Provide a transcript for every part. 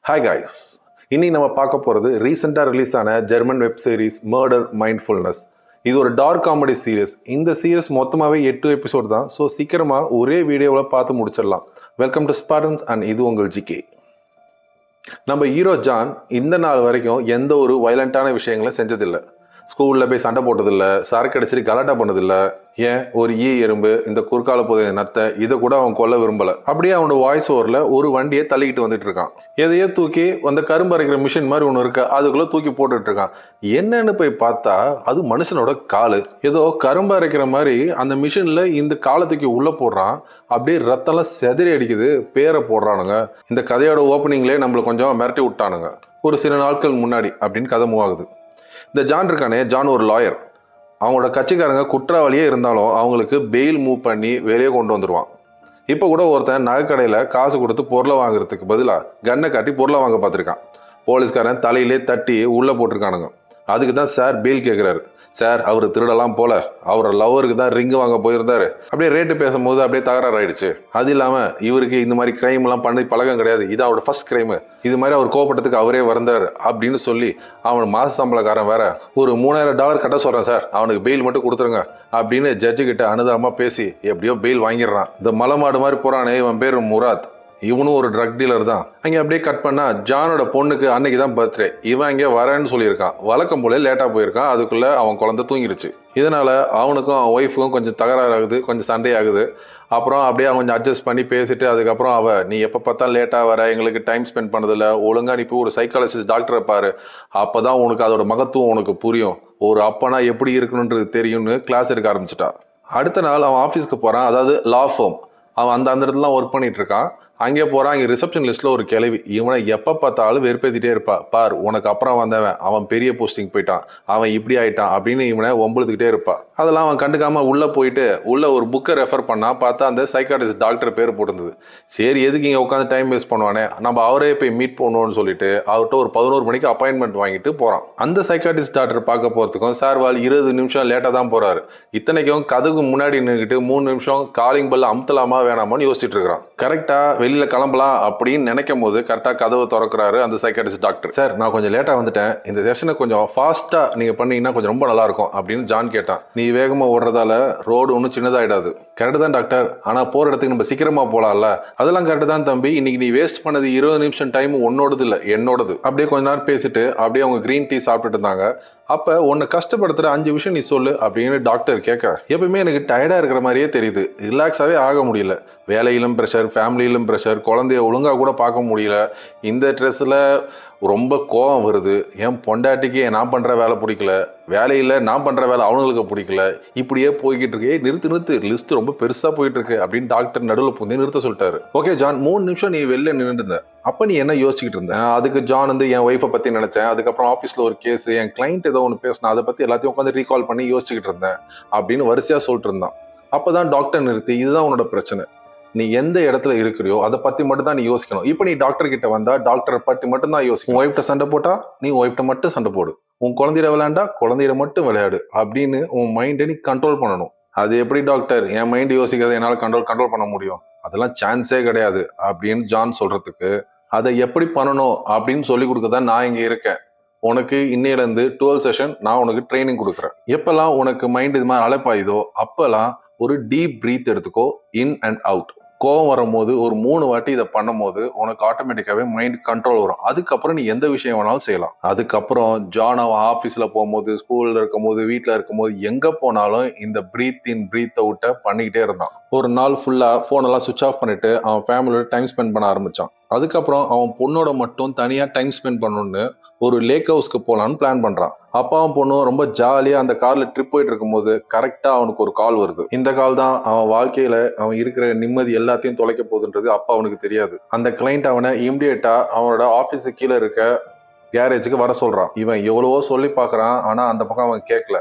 Hi guys, இன்னைக்கு நம்ம பார்க்க போகிறது ரீசெண்டாக ரிலீஸ் ஆன German web series murder mindfulness. இது ஒரு டார்க் காமெடி சீரியஸ். இந்த சீரியஸ் மொத்தமாகவே 8 எபிசோட் தான். ஸோ சீக்கிரமாக ஒரே வீடியோவில் பார்த்து முடிச்சிடலாம். வெல்கம் டு ஸ்பார்டன்ஸ் அண்ட் இது உங்கள் ஜிகே. நம்ம ஹீரோ ஜான் இந்த நாள் வரைக்கும் எந்த ஒரு வயலண்ட்டான விஷயங்களும் செஞ்சதில்லை. ஸ்கூலில் போய் சண்டை போட்டதில்லை, சரக்கு அடிச்சுட்டு கலாட்டா பண்ணதில்லை. ஏன் ஒரு எறும்பு, இந்த குறுக்கால போதை நத்தை, இதை கூட அவன் கொல்ல விரும்பலை. அப்படியே அவனோட வாய்ஸ் ஓவரில் ஒரு வண்டியை தள்ளிக்கிட்டு வந்துட்டு இருக்கான். எதையோ தூக்கி அந்த கரும்பு அரைக்கிற மிஷின் மாதிரி ஒன்று இருக்கா, அதுக்குள்ளே தூக்கி போட்டுட்டு இருக்கான். என்னன்னு போய் பார்த்தா அது மனுஷனோட காலு. ஏதோ கரும்பு அரைக்கிற மாதிரி அந்த மிஷினில் இந்த காலை தூக்கி உள்ளே போடுறான். அப்படியே ரத்தம்லாம் செதறி அடிக்குது. பேரை போடுறானுங்க. இந்த கதையோட ஓப்பனிங்லேயே நம்மளை கொஞ்சம் மிரட்டி விட்டானுங்க. ஒரு சில நாட்கள் முன்னாடி அப்படின்னு கதை மூவ் ஆகுது. இந்த ஜான் இருக்கானே, ஜான் ஒரு லாயர். அவங்களோட கட்சிக்காரங்க குற்றவாளியே இருந்தாலும் அவங்களுக்கு பெயில் மூவ் பண்ணி வெளியே கொண்டு வந்துடுவான். இப்போ கூட ஒருத்தன் நகைக்கடையில் காசு கொடுத்து பொருளை வாங்குறதுக்கு பதிலாக கன்னை காட்டி பொருளை வாங்க பார்த்துருக்கான். போலீஸ்காரன் தலையிலே தட்டி உள்ளே போட்டிருக்கானுங்க. அதுக்கு தான் சார் பெயில் கேட்குறாரு. சார் அவர் திருடலாம் போல, அவரோட லவருக்கு தான் ரிங்கு வாங்க போயிருந்தாரு. அப்படியே ரேட்டு பேசும்போது அப்படியே தகராறு ஆயிடுச்சு. அது இல்லாமல் இவருக்கு இந்த மாதிரி கிரைம்லாம் பண்ணி பழக்கம் கிடையாது, இது அவரோட ஃபர்ஸ்ட் கிரைமு. இது மாதிரி அவர் கோபப்பட்டதுக்கு அவரே வந்தார் அப்படின்னு சொல்லி அவன் மாச சம்பளக்காரன் வேற ஒரு $3000 கட்ட சொல்கிறேன் சார், அவனுக்கு பெயில் மட்டும் கொடுத்துருங்க அப்படின்னு ஜட்ஜு கிட்ட அனுதாபமாக பேசி எப்படியோ பெயில் வாங்கிடுறான். இந்த மலை மாடு மாதிரி போறானே, இவன் பேர் முராத். இவனும் ஒரு ட்ரக் டீலர் தான். அங்கே அப்படியே கட் பண்ணா ஜானோட பொண்ணுக்கு அன்னைக்கு தான் பர்த்டே. இவன் இங்கே வரேன்னு சொல்லியிருக்கான். வழக்கம் போல லேட்டாக போயிருக்கான். அதுக்குள்ள அவன் குழந்தை தூங்கிடுச்சு. இதனால அவனுக்கும் அவன் ஒய்ஃபுக்கும் கொஞ்சம் தகராறு ஆகுது, கொஞ்சம் சண்டை ஆகுது. அப்புறம் அப்படியே அவன் கொஞ்சம் அட்ஜஸ்ட் பண்ணி பேசிட்டு அதுக்கப்புறம் நீ எப்போ பார்த்தா லேட்டாக வர, எங்களுக்கு டைம் ஸ்பெண்ட் பண்ணதில்ல, ஒழுங்கா நீ போய் ஒரு சைக்காலஜிஸ்ட் டாக்டரை பாரு, அப்போதான் உனக்கு அதோட மகத்துவம் உனக்கு புரியும், ஒரு அப்பனா எப்படி இருக்கணுன்றது தெரியும்னு கிளாஸ் எடுக்க ஆரம்பிச்சிட்டா. அடுத்த நாள் அவன் ஆஃபீஸ்க்கு போகிறான். அதாவது லா ஃபார்ம். அவன் அந்த இடத்துல ஒர்க் பண்ணிட்டு இருக்கான். அங்கே போகிறான். இங்கே ரிசப்ஷன் லிஸ்ட்டில் ஒரு கிளவி. இவனை எப்போ பார்த்தாலும் வெறுப்பேற்றிட்டே இருப்பா. பார், உனக்கு அப்புறம் வந்தவன் அவன் பெரிய போஸ்டிங் போயிட்டான், அவன் இப்படி ஆயிட்டான் அப்படின்னு இவனை ஒம்பளுத்துக்கிட்டே இருப்பா. அதெல்லாம் அவன் கண்டுக்காமல் உள்ளே போயிட்டு உள்ளே ஒரு புக்கை ரெஃபர் பண்ணா. பார்த்தா அந்த சைக்காட்ரிஸ்ட் டாக்டர் பேர் போட்டிருந்தது. சரி, எதுக்கு இங்கே உட்காந்து டைம் வேஸ்ட் பண்ணுவானே, நம்ம அவரே போய் மீட் பண்ணுவோன்னு சொல்லிட்டு அவர்கிட்ட ஒரு 11 மணிக்கு அப்பாயின்மெண்ட் வாங்கிட்டு போகிறான். அந்த சைக்காட்ரிஸ்ட் டாக்டர் பார்க்க போகிறதுக்கும் சார்வால் 20 நிமிஷம் லேட்டாக தான் போகிறாரு. இத்தனைக்கும் கதுக்கு முன்னாடி நின்றுக்கிட்டு 3 நிமிஷம் காலிங் பெல் அமுத்தலாமா வேணாமான்னு யோசிச்சுட்டு இருக்கிறான். கரெக்டாக வெளியில கிளம்பலாம் அப்படின்னு நினைக்கும் போது கரெக்டாக கதவை திறக்கிறாரு அந்த சைக்காட்ரிஸ்ட் டாக்டர். சார், நான் கொஞ்சம் லேட்டாக வந்துட்டேன், இந்த செஷனை கொஞ்சம் ஃபாஸ்ட்டாக நீங்கள் பண்ணீங்கன்னா கொஞ்சம் ரொம்ப நல்லா இருக்கும் அப்படின்னு ஜான் கேட்டான். நீ வேகமாக ஓடுறதால ரோடு ஒன்றும் சின்னதாகிடாது. கரெக்டு தான் டாக்டர், ஆனால் போகிற இடத்துக்கு நம்ம சீக்கிரமாக போகலாம்ல. அதெல்லாம் கரெக்டு தான் தம்பி, இன்னைக்கு நீ வேஸ்ட் பண்ணது 20 நிமிஷம் டைம் உன்னோடது இல்லை, என்னோடது. அப்படியே கொஞ்ச நேரம் பேசிட்டு அப்படியே அவங்க க்ரீன் டீ சாப்பிட்டுட்டு இருந்தாங்க. அப்போ உன்னை கஷ்டப்படுத்துகிற 5 விஷயம் நீ சொல்லு அப்படின்னு டாக்டர் கேட்க, எப்பவுமே எனக்கு டயர்டாக இருக்கிற மாதிரியே தெரியுது, ரிலாக்ஸாகவே ஆக முடியல, வேலையிலும் ப்ரெஷர், ஃபேமிலியிலும் ப்ரெஷர், குழந்தைய ஒழுங்காக கூட பார்க்க முடியல, இந்த ட்ரெஸ்ஸில் ரொம்ப கோபம் வருது, என் பொண்டாட்டிக்கு நான் பண்ணுற வேலை பிடிக்கல, வேலையில் நான் பண்ணுற வேலை அவனுங்களுக்கு பிடிக்கல, இப்படியே போய்கிட்டு இருக்கு. நிறுத்து, லிஸ்ட் ரொம்ப பெருசாக போயிட்டு இருக்கு அப்படின்னு டாக்டர் நடுவில் புந்தி நிறுத்த சொல்லிட்டாரு. ஓகே ஜான், 3 நிமிஷம் நீ வெளில நின்றுட்டு இருந்த, அப்போ நீ என்ன யோசிச்சுக்கிட்டு இருந்தேன்? அதுக்கு ஜான் என் ஒய்ஃபை பற்றி நினச்சேன், அதுக்கப்புறம் ஆஃபீஸில் ஒரு கேஸ், என் கிளைண்ட் ஏதோ ஒன்று பேசினா, அதை பற்றி எல்லாத்தையும் உட்காந்து ரீகால் பண்ணி யோசிச்சுக்கிட்டு இருந்தேன் அப்படின்னு வரிசையாக சொல்லிட்டு இருந்தான். அப்போ தான் டாக்டர் நிறுத்தி, இதுதான் உன்னோட பிரச்சனை, நீ எந்த இடத்துல இருக்கிறியோ அதை பத்தி மட்டும் தான் நீ யோசிக்கணும். இப்போ நீ டாக்டர் கிட்ட வந்தா டாக்டரை பற்றி மட்டும் தான் யோசிக்கணும். உன் ஒய்ஃப்ட்ட சண்டை போட்டா நீ ஒய்ஃப்ட்ட மட்டும் சண்டை போடு, உன் குழந்தைய விளையாண்டா குழந்தைய மட்டும் விளையாடு அப்படின்னு உன் மைண்டை நீ கண்ட்ரோல் பண்ணணும். அது எப்படி டாக்டர், என் மைண்ட் யோசிக்கிறத என்னால் கண்ட்ரோல் பண்ண முடியும்? அதெல்லாம் சான்ஸே கிடையாது அப்படின்னு ஜான் சொல்றதுக்கு, அதை எப்படி பண்ணணும் அப்படின்னு சொல்லி கொடுக்க தான் நான் இங்கே இருக்கேன். உனக்கு இன்னையிலேருந்து 12 செஷன் நான் உனக்கு ட்ரைனிங் கொடுக்குறேன். எப்பெல்லாம் உனக்கு மைண்ட் இது மாதிரி அழைப்பாயுதோ அப்பெல்லாம் ஒரு டீப் பிரீத் எடுத்துக்கோ, இன் அண்ட் அவுட். கோவம் வரும்போது ஒரு 3 வாட்டி இதை பண்ணும் போது உனக்கு ஆட்டோமேட்டிக்காவே மைண்ட் கண்ட்ரோல் வரும். அதுக்கப்புறம் நீ எந்த விஷயம் வேணாலும் செய்யலாம். அதுக்கப்புறம் ஜான் அவன் ஆஃபீஸ்ல போகும்போது, ஸ்கூல்ல இருக்கும் போது, வீட்டில் இருக்கும் போது, எங்க போனாலும் இந்த பிரீத் இன் பிரீத் அவுட்டை பண்ணிக்கிட்டே இருந்தான். ஒரு நாள் ஃபுல்லா போனெல்லாம் சுவிச் ஆஃப் பண்ணிட்டு அவன் ஃபேமிலியோட டைம் ஸ்பெண்ட் பண்ண ஆரம்பிச்சான். அதுக்கப்புறம் அவன் பொண்ணோட மட்டும் தனியா டைம் ஸ்பெண்ட் பண்ணணும்னு ஒரு லேக் ஹவுஸ்க்கு போலான்னு பிளான் பண்றான். அப்பாவும் பொண்ணும் ரொம்ப ஜாலியா அந்த கார்ல ட்ரிப் போயிட்டு இருக்கும்போது கரெக்டா அவனுக்கு ஒரு கால் வருது. இந்த கால் தான் அவன் வாழ்க்கையில அவன் இருக்கிற நிம்மதி எல்லாத்தையும் தொலைக்க போகுதுன்றது அப்பா அவனுக்கு தெரியாது. அந்த கிளைண்ட் அவனை இமிடியேட்டா அவனோட ஆபீஸுக்கு கீழே இருக்க கேரேஜுக்கு வர சொல்றான். இவன் எவ்வளவோ சொல்லி பாக்குறான், ஆனா அந்த பக்கம் அவன் கேட்கல.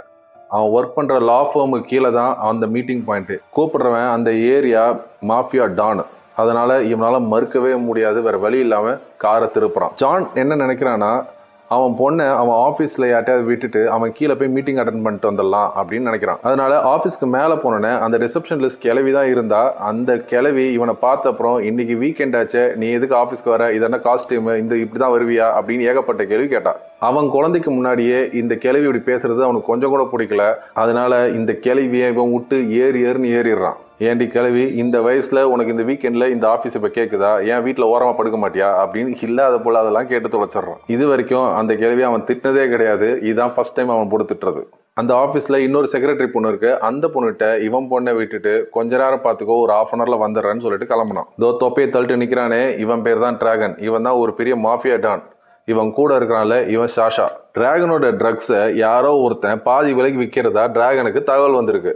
அவன் ஒர்க் பண்ற லா ஃபார்முக்கு கீழே தான் அந்த மீட்டிங் பாயிண்ட். கூப்பிடுறவன் அந்த ஏரியா மாஃபியா டான். அதனால இவனால மறுக்கவே முடியாது, வேற வழி இல்லாம காரை திருப்புறான். ஜான் என்ன நினைக்கிறான்னா, அவன் பொண்ணை அவன் ஆஃபீஸில் யார்ட்டையாவது விட்டுட்டு அவன் கீழே போய் மீட்டிங் அட்டன் பண்ணிட்டு வந்துடலாம் அப்படின்னு நினைக்கிறான். அதனால ஆஃபீஸ்க்கு மேலே போனோன்னே அந்த ரிசப்ஷன் லிஸ்ட் கிளவி தான் இருந்தா. அந்த கிளவி இவனை பார்த்த அப்புறம் இன்னைக்கு வீக்கெண்ட் ஆச்சு, நீ எதுக்கு ஆஃபீஸ்க்கு வர, இதென்ன காஸ்டியூம், இந்த இப்படி தான் வருவியா அப்படின்னு ஏகப்பட்ட கேள்வி கேட்டான். அவன் குழந்தைக்கு முன்னாடியே இந்த கிளவி இப்படி பேசுறது அவனுக்கு கொஞ்சம் கூட பிடிக்கல. அதனால இந்த கிளவியை இவன் விட்டு ஏறுன்னு ஏறிடுறான். ஏன்டி கிளவி, இந்த வயசுல உனக்கு இந்த வீக்கெண்ட்ல இந்த ஆஃபீஸ் இப்போ கேட்குதா, ஏன் வீட்டில் ஓரமாக படுக்க மாட்டியா அப்படின்னு இல்லாத போல அதெல்லாம் கேட்டு தொலைச்சிட்றான். இது வரைக்கும் அந்த கிளவி அவன் திட்டினதே கிடையாது. இதுதான் ஃபர்ஸ்ட் டைம் அவன் கொடுத்துட்டுறது. அந்த ஆஃபீஸில் இன்னொரு செக்ரட்டரி பொண்ணு இருக்கு. அந்த பொண்ணுகிட்ட இவன் பொண்ணை விட்டுட்டு கொஞ்ச நேரம் பார்த்துக்கோ, ஒரு ½ hourல வந்துடுறேன்னு சொல்லிட்டு கிளம்புனான். இதோ தொப்பையை தள்ளிட்டு நிற்கிறானே, இவன் பேர் தான் டிராகன். இவன் தான் ஒரு பெரிய மாஃபியா டான். இவன் கூட இருக்கிறான்ல இவன் சாஷா. டிராகனோட ட்ரக்ஸை யாரோ ஒருத்தன் பாதி விலைக்கு விற்கிறதா டிராகனுக்கு தகவல் வந்திருக்கு.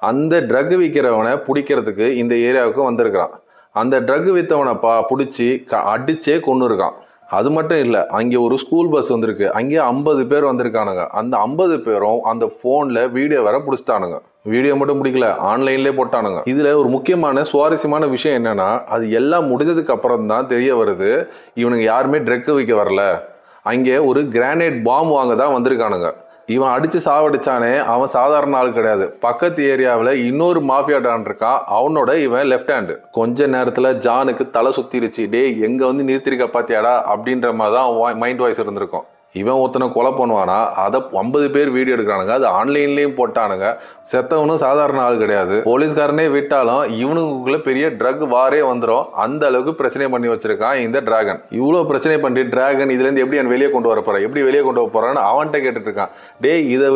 அந்த ட்ரக் விற்கிறவனை பிடிக்கிறதுக்கு இந்த ஏரியாவுக்கு வந்திருக்கிறான். அந்த ட்ரக் விற்றவனை பிடிச்சி அடிச்சே கொண்டு இருக்கான். அது மட்டும் இல்லை, அங்கே ஒரு ஸ்கூல் பஸ் வந்திருக்கு. அங்கே 50 பேர் வந்திருக்கானுங்க. அந்த 50 பேரும் அந்த ஃபோனில் வீடியோ வேற பிடிச்சிட்டானுங்க. வீடியோ மட்டும் பிடிக்கல, ஆன்லைன்லேயே போட்டானுங்க. இதில் ஒரு முக்கியமான சுவாரஸ்யமான விஷயம் என்னன்னா, அது எல்லாம் முடிஞ்சதுக்கு அப்புறம் தான் தெரிய வருது இவனுங்க யாருமே ட்ரக் விற்க வரல. அங்கே ஒரு கிரானைட் பாம்பு வாங்க தான் வந்திருக்கானுங்க. இவன் அடிச்சு சாவடிச்சானே, அவன் சாதாரண ஆள் கிடையாது. பக்கத்து ஏரியாவில் இன்னொரு மாஃபியா டான் இருக்கான். அவனோட இவன் லெஃப்ட் ஹேண்டு. கொஞ்ச நேரத்தில் ஜானுக்கு தலை சுத்திருச்சு. டேய், எங்க வந்து நிறுத்திருக்க பாத்தியாடா அப்படின்ற மாதிரி தான் மைண்ட் வாய்ஸ் இருந்திருக்கும். இவன் ஒருத்தனை கொலை பண்ணுவானா, அதை 50 பேர் வீடியோ எடுக்கிறானுங்க. அது ஆன்லைன்லேயும் போட்டானுங்க. செத்தவனும் சாதாரண ஆள் கிடையாது. போலீஸ்காரனே விட்டாலும் இவனுக்குள்ள பெரிய ட்ரக் வாரே வந்துடும். அந்த அளவுக்கு பிரச்சனை பண்ணி வச்சிருக்கான் இந்த டிராகன். இவ்வளோ பிரச்சனை பண்ணி டிராகன் இதுலேருந்து எப்படி வெளியே கொண்டு வர போறான், எப்படி வெளியே கொண்டு வர போறான்னு அவன்கிட்ட கேட்டுட்டு இருக்கான். டேய், இதை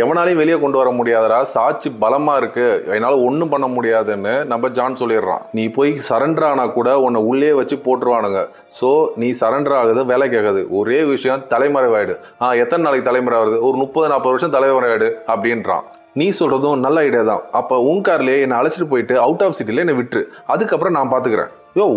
எவனாலையும் வெளியே கொண்டு வர முடியாதரா, சாட்சி பலமா இருக்கு, என்னால் ஒன்றும் பண்ண முடியாதுன்னு நம்ம ஜான் சொல்லிடுறான். நீ போய் சரண்டர் ஆனா கூட உன்னை உள்ளே வச்சு போட்டுருவானுங்க. ஸோ நீ சரண்டர் ஆகுது வேலை கேட்காது. ஒரே விஷயம், தலைமறை ஆயிடு. எத்தனை நாளைக்கு தலைமுறை வருது, ஒரு 30-40 வருஷம் தலைமுறை ஆயிடு அப்படின்றான். நீ சொல்றதும் நல்ல ஐடியா தான். அப்ப உன் கார்லயே என்னை அழைச்சிட்டு போயிட்டு அவுட் ஆஃப் சிட்டில என்னை விட்டுரு, அதுக்கப்புறம் நான் பாத்துக்கிறேன்.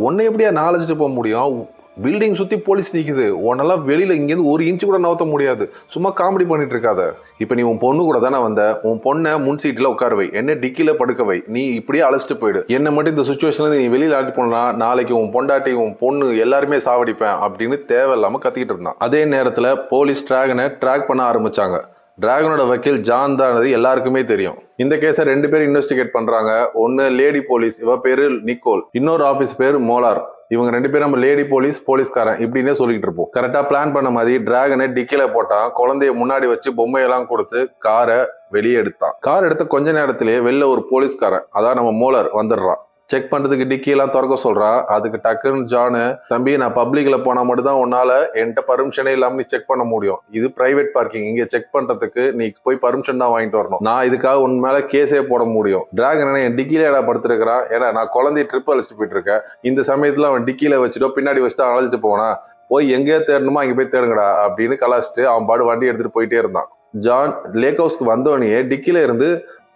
உன்னை எப்படியா நான் அழைச்சிட்டு போக முடியும்? பில்டிங் சுத்தி போலீஸ் நிக்குது, உன்னெல்லாம் வெளியில இங்கேருந்து 1 இன்ச்சு கூட நவுத்த முடியாது. சும்மா காமெடி பண்ணிட்டு இருக்காத. இப்ப நீ உன் பொண்ணு கூட தானே வந்த, உன் பொண்ணை முன் சீட்ல உட்கார வை, என்ன டிக்கில படுக்க வை, நீ இப்படியே அழைச்சிட்டு போயிடு. என்ன மட்டும் இந்த சுச்சுவேஷன்ல நீ வெளியில ஆட்டி போனா நாளைக்கு உன் பொண்டாட்டி உன் பொண்ணு எல்லாருமே சாவடிப்பேன் அப்படின்னு தேவையில்லாம கத்திக்கிட்டு இருந்தான். அதே நேரத்துல போலீஸ் டிராகனை ட்ராக் பண்ண ஆரம்பிச்சாங்க. டிராகனோட வக்கீல் ஜான் தான் எல்லாருக்குமே தெரியும். இந்த கேஸை 2 பேரும் இன்வெஸ்டிகேட் பண்றாங்க. ஒன்னு லேடி போலீஸ், இவ பேரு நிக்கோல். இன்னொரு ஆபீஸ் பேரு மோலார். இவங்க 2 பேரும் நம்ம லேடி போலீஸ், போலீஸ்காரன் இப்படின்னே சொல்லிட்டு இருப்போம். கரெக்டா பிளான் பண்ண மாதிரி டிராகனை டிக்கில போட்டான். குழந்தைய முன்னாடி வச்சு பொம்மையெல்லாம் கொடுத்து காரை வெளியே எடுத்தான். கார் எடுத்த கொஞ்ச நேரத்திலேயே வெளில ஒரு போலீஸ்காரன், அதான் நம்ம மோலார் வந்துடுறான். செக் பண்றதுக்கு டிக்கியெல்லாம் திறக்க சொல்றான். அதுக்கு டக்குன்னு ஜானு, தம்பி நான் பப்ளிக்ல போனா மட்டும் தான் உன்னால என்கிட்ட பர்மிஷனே இல்லாம நீ செக் பண்ண முடியும். இது பிரைவேட் பார்க்கிங், இங்க செக் பண்றதுக்கு நீ போய் பர்மிஷன் தான் வாங்கிட்டு வரணும். நான் இதுக்காக உன் மேல கேஸே போட முடியும். டிராகன் என் டிக்கில ஏடா படுத்திருக்கிறான், ஏன்னா நான் குழந்தைய ட்ரிப் அழைச்சிட்டு போயிட்டு இருக்கேன். இந்த சமயத்துல அவன் டிக்கில வச்சுட்டோ பின்னாடி வச்சுட்டு அழைச்சிட்டு போனா, போய் எங்கேயோ தேடணுமா அங்க போய் தேடுங்கடா அப்படின்னு கலாச்சிட்டு அவன் பாடு வண்டி எடுத்துட்டு போயிட்டே இருந்தான். ஜான் லேக் ஹவுஸ்க்கு வந்தோடனே டிக்கில இருந்து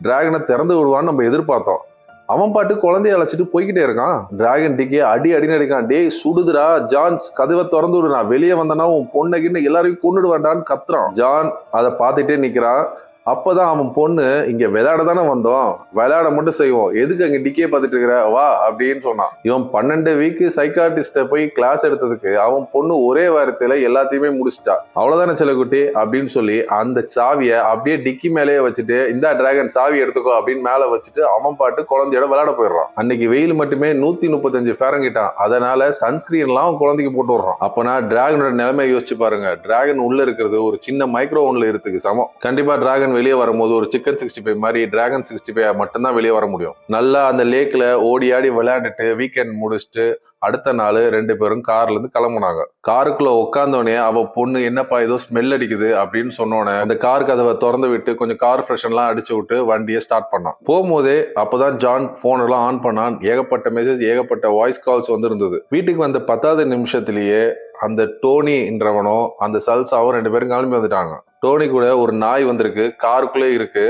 டிராகனை திறந்து விடுவான்னு நம்ம எதிர்பார்த்தோம். அவன் பாட்டு குழந்தைய அழைச்சிட்டு போய்கிட்டே இருக்கான். டிராகன் டிக்கே அடின்னு அடிக்கான். டேய் சுடுதுடா ஜான்ஸ், கதவை திறந்து விடுறா, வெளியே வந்தனா உன் பொண்ணுகின்னு எல்லாரையும் கொண்டுடு வேண்டான்னு கத்துறான். ஜான் அதை பார்த்துட்டே நிக்கிறான். அப்பதான் அவன் பொண்ணு, இங்க விளையாட தானே வந்தோம், விளையாட மட்டும் செய்வோம், எதுக்கு அங்க டிக்கே பார்த்துட்டு இருக்கிற, வா அப்படின்னு சொன்னான். இவன் 12 வீக்கு சைக்காட்டிஸ்ட போய் கிளாஸ் எடுத்ததுக்கு அவன் பொண்ணு ஒரே வாரத்துல எல்லாத்தையுமே முடிச்சிட்டா. அவ்வளவுதானே செல்லக்குட்டி அப்படின்னு சொல்லி அந்த சாவியை அப்படியே டிக்கி மேலேயே வச்சுட்டு, இந்த டிராகன் சாவி எடுத்துக்கோ அப்படின்னு மேல வச்சுட்டு அவன் பாட்டு குழந்தையோட விளையாட போயிடுறான். அன்னைக்கு வெயில் மட்டுமே 135 ஃபேரன்ஹீட்டான். அதனால சன்ஸ்கிரீன்லாம் குழந்தைக்கு போட்டு விடுறான். அப்பனா டிராகனோட நிலைமையை யோசிச்சு பாருங்க. டிராகன் உள்ள இருக்கிறது ஒரு சின்ன மைக்ரோ ஓவன்ல இருக்கிறதுக்கு சமம். கண்டிப்பா டிராகன் வெளியே வரும்போது ஒரு சிக்கன் 65 மாதிரி டிராகன் 65 மட்டும்தான் வெளியே வர முடியும். நல்லா அந்த லேக்ல ஓடி ஆடி விளையாண்டுட்டு வீக்கெண்ட் முடிச்சுட்டு அடுத்த நாள் 2 பேரும் கார்ல இருந்து கிளம்புனாங்க. காருக்குள்ள உட்காந்தோடனே அவ பொண்ணு, என்னப்பா ஏதோ ஸ்மெல் அடிக்குது அப்படின்னு சொன்னோன்னே அந்த கார் கதவை திறந்து விட்டு கொஞ்சம் கார் ஃப்ரெஷன் எல்லாம் அடிச்சு விட்டு வண்டியை ஸ்டார்ட் பண்ணான். போகும்போதே அப்பதான் ஜான் போன் எல்லாம் ஆன் பண்ணான். ஏகப்பட்ட மெசேஜ், ஏகப்பட்ட வாய்ஸ் கால்ஸ் வந்து இருந்தது. வீட்டுக்கு வந்த 10வது நிமிஷத்திலேயே அந்த டோனின்றவனும் அந்த சல்சாவும் 2 பேரும் கிளம்பி வந்துட்டாங்க. டோனி கூட ஒரு நாய் வந்திருக்கு, காருக்குள்ளே இருக்கு.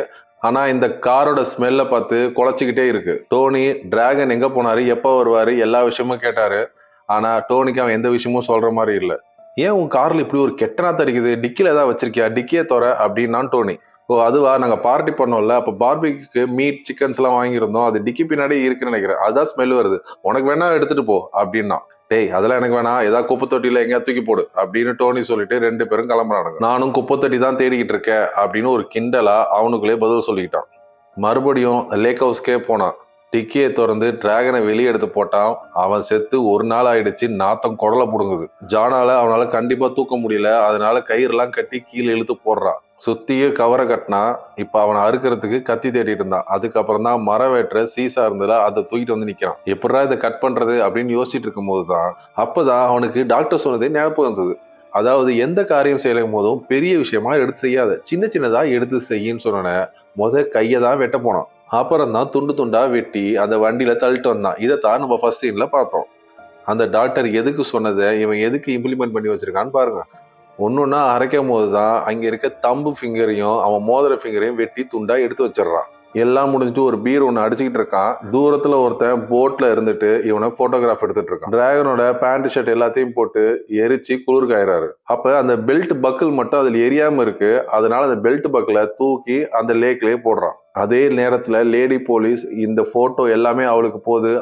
ஆனா இந்த காரோட ஸ்மெல்ல பார்த்து குலைச்சிக்கிட்டே இருக்கு. டோனி டிராகன் எங்க போனாரு, எப்ப வருவாரு, எல்லா விஷயமும் கேட்டாரு. ஆனா டோனிக்கு அவன் எந்த விஷயமும் சொல்ற மாதிரி இல்லை. ஏன் உன் கார்ல இப்படி ஒரு கெட்ட நாத்தம் அடிக்குது, டிக்கில ஏதாவது வச்சிருக்கியா, டிக்கியே தோற அப்படின்னா டோனி. ஓ அதுவா, நாங்க பார்ட்டி பண்ணோம்ல, அப்ப பார்பிக்கு மீட் சிக்கன்ஸ் எல்லாம் வாங்கியிருந்தோம், அது டிக்கி பின்னாடி இருக்குன்னு நினைக்கிறேன், அதுதான் ஸ்மெல் வருது, உனக்கு வேணா எடுத்துட்டு போ அப்படின்னா. டேய் அதெல்லாம் எனக்கு வேணாம், ஏதாவது குப்பை தொட்டியில எங்கேயா தூக்கி போடு அப்படின்னு டோனி சொல்லிட்டு 2 பேரும் கிளம்புறானுங்க. நானும் குப்பை தொட்டி தான் தேடிக்கிட்டு இருக்கேன் அப்படின்னு ஒரு கிண்டலா அவனுக்குள்ளே பதில் சொல்லிக்கிட்டான். மறுபடியும் லேக் ஹவுஸ்க்கே போனான். டிக்கியை திறந்து டிராகனை வெளியே எடுத்து போட்டான். அவன் செத்து 1 நாள் ஆயிடுச்சு. நாத்தம் குடலை புடுங்குது. ஜானால அவனால கண்டிப்பா தூக்க முடியல. அதனால கயிறுலாம் கட்டி கீழே இழுத்து போடுறான். சுத்தியும் கவரை கட்டினா. இப்ப அவனை அறுக்கிறதுக்கு கத்தி தேடிட்டு இருந்தான். அதுக்கப்புறம் தான் மரம் வெட்டுற சீசா இருந்ததுல அதை தூக்கிட்டு வந்து நிக்கிறான். எப்படா இதை கட் பண்றது அப்படின்னு யோசிச்சுட்டு இருக்கும் போதுதான் அப்பதான் அவனுக்கு டாக்டர் சொன்னதே ஞாபகம் வந்தது. அதாவது எந்த காரியம் செய்யும் போதும் பெரிய விஷயமா எடுத்து செய்யாத, சின்ன சின்னதா எடுத்து செய்யின்னு சொன்ன கையை தான் வெட்ட போனான். அப்புறம் தான் துண்டு துண்டா வெட்டி அந்த வண்டியில தள்ளிட்டு வந்தான். இதைத்தான் நம்ம ஃபர்ஸ்ட் சீன்ல பார்த்தோம். அந்த டாக்டர் எதுக்கு சொன்னதை இவன் எதுக்கு இம்ப்ளிமெண்ட் பண்ணி வச்சிருக்கான்னு பாருங்க. ஒன்னொன்னா அரைக்கும் போதுதான் அங்க இருக்க தம்பு ஃபிங்கரையும் அவன் மோதிர ஃபிங்கரையும் வெட்டி துண்டா எடுத்து வச்சிடறான். எல்லாம் முடிஞ்சிட்டு ஒரு பீர் ஒன்று அடிச்சுக்கிட்டு இருக்கான். தூரத்துல ஒருத்தன் போட்ல இருந்துட்டு இவனை போட்டோகிராஃப் எடுத்துட்டு இருக்கான். டிராகனோட பேண்ட் ஷர்ட் எல்லாத்தையும் போட்டு எரிச்சு குளிர்காயிறாரு. அப்ப அந்த பெல்ட் பக்கிள் மட்டும் அதுல எரியாம இருக்கு. அதனால அந்த பெல்ட் பக்கிளை தூக்கி அந்த லேக்லயே போடுறான். அதே நேரத்துல லேடி போலீஸ் இந்த போட்டோ எல்லாமே அவளுக்கு போகுது.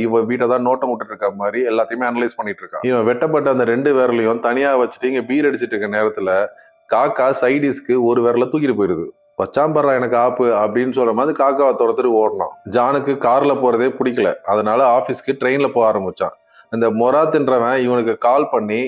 இவன் வீட்டை தான் நோட்டம் விட்டுட்டு இருக்க மாதிரி எல்லாத்தையுமே அனலைஸ் பண்ணிட்டு இருக்கான். இவன் வெட்டப்பட்ட அந்த 2 விரலையும் தனியா வச்சுட்டு இங்க பீர் அடிச்சிட்டு இருக்க நேரத்துல காக்கா சைடிஸ்க்கு ஒரு விரல தூக்கிட்டு போயிருது. வச்சாம்பர்றா எனக்கு ஆப்பு அப்படின்னு சொல்ற மாதிரி காக்காவை துரத்துட்டு ஓடணும். ஜானுக்கு கார்ல போறதே பிடிக்கல. அதனால ஆபீஸ்க்கு ட்ரெயின்ல போக ஆரம்பிச்சான். இந்த மொராத்ன்றவன் இவனுக்கு கால் பண்ணி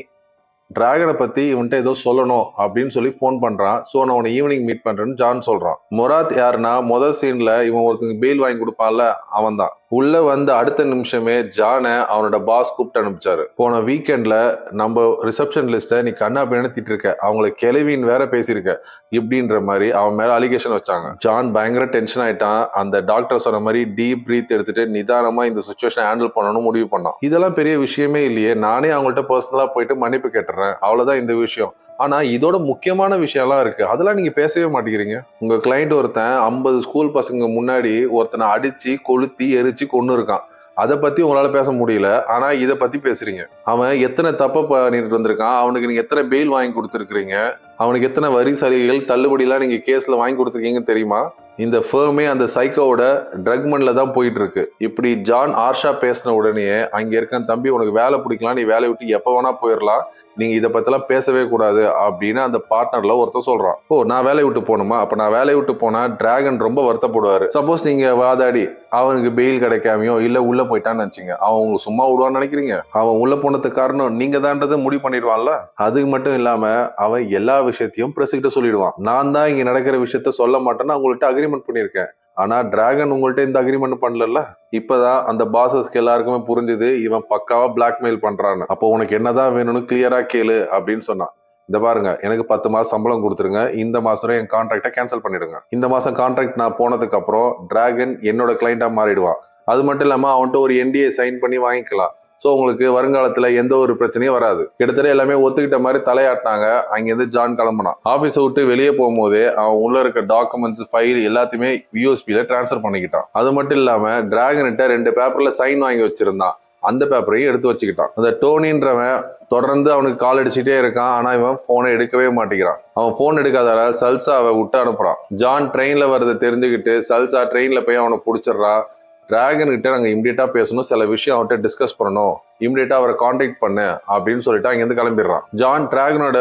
டிராகனை பத்தி இவன்கிட்ட ஏதோ சொல்லணும் அப்படின்னு சொல்லி போன் பண்றான். சோ நான் உன்னை ஈவினிங் மீட் பண்றேன்னு ஜான் சொல்றான். மொராத் யாருன்னா முதல் சீன்ல இவன் ஒருத்தங்க பெயில் வாங்கி கொடுப்பான்ல அவன் தான். உள்ள வந்து அடுத்த நிமிஷமே ஜானை அவனோட பாஸ் கூப்பிட்டு அனுப்பிச்சாரு. போன வீக்கெண்ட்ல நம்ம ரிசப்ஷன் லிஸ்ட நீ கண்ணா பின்னத்திட்டு இருக்க, அவங்கள கெலவின் வேற பேசியிருக்க இப்படின்ற மாதிரி அவன் மேல அலிகேஷன் வச்சாங்க. ஜான் பயங்கர டென்ஷன் ஆயிட்டான். அந்த டாக்டர் சொன்ன மாதிரி டீப் பிரீத் எடுத்துட்டு நிதானமா இந்த சுச்சுவேஷன் ஹேண்டில் பண்ணணும்னு முடிவு பண்ணான். இதெல்லாம் பெரிய விஷயமே இல்லையே, நானே அவங்கள்ட்ட பர்சனலா போயிட்டு மன்னிப்பு கேட்டுறேன், அவ்வளவுதான் இந்த விஷயம். ஆனா இதோட முக்கியமான விஷயம்லாம் இருக்கு, அதெல்லாம் நீங்க பேசவே மாட்டேங்கிறீங்க. உங்க கிளைண்ட் ஒருத்தன் 50 ஸ்கூல் பசங்க முன்னாடி ஒருத்தனை அடிச்சு கொளுத்தி எரிச்சு கொன்னு இருக்கான். அதை பத்தி உங்களால பேச முடியல, ஆனா இதை பத்தி பேசுறீங்க. அவன் எத்தனை தப்ப பண்ணிட்டு வந்திருக்கான், அவனுக்கு நீங்க எத்தனை பெயில் வாங்கி கொடுத்துருக்கீங்க, அவனுக்கு எத்தனை வரி சலுகைகள் தள்ளுபடி எல்லாம் நீங்க கேஸ்ல வாங்கி கொடுத்துருக்கீங்க தெரியுமா? இந்த ஃபேமே அந்த சைக்கோவோட ட்ரக் மன்ல தான் போயிட்டு இருக்கு. இப்படி ஜான் ஆர்ஷா பேசின உடனே அங்க இருக்க தம்பி உனக்கு வேலை பிடிக்கலாம், நீ வேலையை விட்டு எப்ப வேணா போயிடலாம், நீங்க இதை பத்திலாம் பேசவே கூடாது அப்படின்னு அந்த பார்ட்னர்ல ஒருத்தர் சொல்றான். ஓ நான் வேலையை விட்டு போகணுமா? அப்ப நான் வேலையை விட்டு போனா டிராகன் ரொம்ப வருத்தப்படுவாரு. சப்போஸ் நீங்க வாதாடி அவனுக்கு பெயில் கிடைக்காமையோ இல்ல உள்ள போயிட்டான்னு நினைச்சீங்க, அவன் உங்களுக்கு சும்மா விடுவான்னு நினைக்கிறீங்க? அவன் உள்ள போனதுக்கு காரணம் நீங்க தான்றதை முடிவு பண்ணிடுவான்ல. அது மட்டும் இல்லாம அவன் எல்லா விஷயத்தையும் பிரஸ் கிட்ட சொல்லிடுவான். நான் தான் இங்க நடக்கிற விஷயத்த சொல்ல மாட்டேன்னு அவங்கள்ட்ட அக்ரிமெண்ட் பண்ணிருக்கேன். ஆனா டிராகன் உங்கள்ட்ட இந்த அக்ரிமெண்ட் பண்ணல. இப்பதான் அந்த பாசஸ்க்கு எல்லாருக்குமே புரிஞ்சுது இவன் பக்காவா பிளாக்மெயில் பண்றான்னு. அப்போ உனக்கு என்னதான் வேணும்னு கிளியரா கேளு அப்படின்னு சொன்னான். இந்த பாருங்க, எனக்கு 10 மாசம் சம்பளம் கொடுத்துருங்க, இந்த மாசம் என் கான்ட்ராக்டை கேன்சல் பண்ணிடுங்க. இந்த மாசம் கான்ட்ராக்ட் நான் போனதுக்கு அப்புறம் டிராகன் என்னோட கிளைண்டா மாறிடுவான். அது மட்டும் இல்லாம அவன்கிட்ட ஒரு NDA சைன் பண்ணி வாங்கிக்கலாம். ஸோ உங்களுக்கு வருங்காலத்துல எந்த ஒரு பிரச்சனையும் வராது. கிட்டத்தட்ட எல்லாமே ஒத்துக்கிட்ட மாதிரி தலையாட்டினாங்க. அங்கிருந்து ஜான் கிளம்புனான். ஆபீஸை விட்டு வெளியே போகும்போதே அவன் உள்ள இருக்க டாக்குமெண்ட்ஸ் ஃபைல் எல்லாத்தையுமே USBல டிரான்ஸ்ஃபர் பண்ணிக்கிட்டான். அது மட்டும் இல்லாம டிராகன்கிட்ட 2 பேப்பர்ல சைன் வாங்கி வச்சிருந்தான். அந்த பேப்பரையும் எடுத்து வச்சுக்கிட்டான். அந்த டோனின்றவன் தொடர்ந்து அவனுக்கு கால் அடிச்சுட்டே இருக்கான். ஆனா இவன் போனை எடுக்கவே மாட்டேங்கிறான். அவன் போன் எடுக்காதால சல்சாவை விட்டு அனுப்புறான். ஜான் ட்ரெயின்ல வர்றதை தெரிஞ்சுக்கிட்டு சல்சா ட்ரெயின்ல போய் அவனை பிடிச்சிடுறான். டிராகன் கிட்ட நாங்க இம்மிடியட்டா பேசணும், சில விஷயம் அவர்கிட்ட டிஸ்கஸ் பண்ணணும், இம்மிடியட்டா அவரை கான்டாக்ட் பண்ணு அப்படின்னு சொல்லிட்டு அங்கிருந்து கிளம்பிடுறான். ஜான் டிராகனோட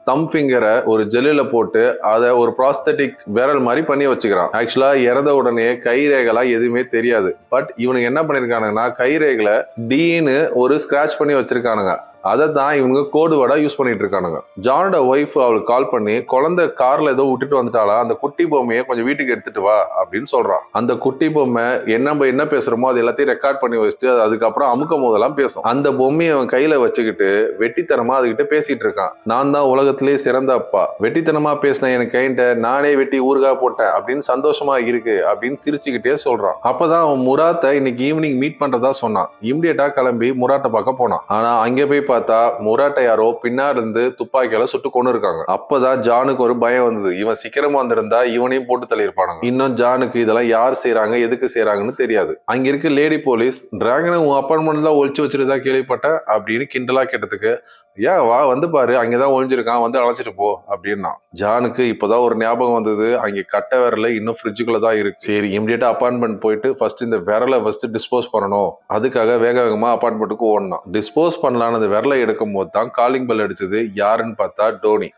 தம் ஃபிங்கரை ஒரு ஜெல்லில போட்டு அதை ஒரு ப்ராஸ்தட்டிக் விரல் மாதிரி பண்ணி வச்சுக்கிறான். ஆக்சுவலா இறந்த உடனே கை ரேகலாம் எதுவுமே தெரியாது. பட் இவனுக்கு என்ன பண்ணிருக்கானுங்கன்னா கை ரேகலை டீன்னு ஒரு ஸ்கிராச் பண்ணி வச்சிருக்கானுங்க. அதை தான் இவங்க கோடு வேர்டா யூஸ் பண்ணிட்டு இருக்கானுங்க. ஜானோட ஒய்ஃப் அவளுக்கு கால் பண்ணி குழந்தை கார்ல ஏதோ விட்டுட்டு வந்துட்டாளா, அந்த குட்டி பொம்மையை கொஞ்சம் வீட்டுக்கு எடுத்துட்டு வா அப்படின்னு சொல்றான். அந்த குட்டி பொம்மை என்ன பேசுறோமோ அது எல்லாத்தையும் ரெக்கார்ட் பண்ணி வச்சுட்டு அதுக்கப்புறம் அமுக்கும் போதெல்லாம் பேசும். அந்த பொம்மையை அவன் கையில வச்சுக்கிட்டு வெட்டித்தனமா அதுகிட்ட பேசிட்டு இருக்கான். நான் தான் உலகத்திலேயே சிறந்த அப்பா, வெட்டித்தனமா பேசின என் கைண்ட நானே வெட்டி ஊறுகாய் போட்டேன் அப்படின்னு சந்தோஷமா இருக்கு அப்படின்னு சிரிச்சுக்கிட்டே சொல்றான். அப்பதான் அவன் முராத்தை இன்னைக்கு ஈவினிங் மீட் பண்றதா சொன்னான். இம்மிடியட்டா கிளம்பி முராட்டை பார்க்க போனான். ஆனா அங்கே போய் பார்த்தா முராட்டை யாரோ பின்னாடி இருந்து துப்பாக்கியால சுட்டு கொண்டு இருக்காங்க. அப்பதான் ஜானுக்கு ஒரு பயம் வந்தது. இவன் சீக்கிரமா வந்திருந்தா இவனையும் போட்டு தள்ளியிருப்பானுங்க. இன்னும் ஜானுக்கு இதெல்லாம் யார் செய்யறாங்க எதுக்கு செய்யறாங்கன்னு தெரியாது. அங்க இருக்க லேடி போலீஸ் டிராகனை உன் அப்பார்ட்மெண்ட்ல ஒழிச்சு வச்சிருந்தா கேள்விப்பட்டேன் அப்படின்னு கிண்டலா கேட்டதுக்கு ஏன் வா வந்து பாரு, அங்கதான் ஒளிஞ்சிருக்கான், வந்து அழைச்சிட்டு போ அப்படின்னா. ஜானுக்கு இப்பதான் ஒரு ஞாபகம் வந்தது, அங்க கட்ட விரல இன்னும் ஃப்ரிட்ஜுக்குள்ள தான் இருக்கு. சரி இமிடியேட்டா அப்பார்ட்மெண்ட் போயிட்டு ஃபர்ஸ்ட் இந்த விரலை ஃபர்ஸ்ட் டிஸ்போஸ் பண்ணணும். அதுக்காக வேக வேகமா அப்பார்ட்மெண்ட்டுக்கு ஓடணும். டிஸ்போஸ் பண்ணலான்னு அந்த விரலை எடுக்கும் போது தான் காலிங் பெல் அடிச்சது. யாருன்னு பார்த்தா டோனி.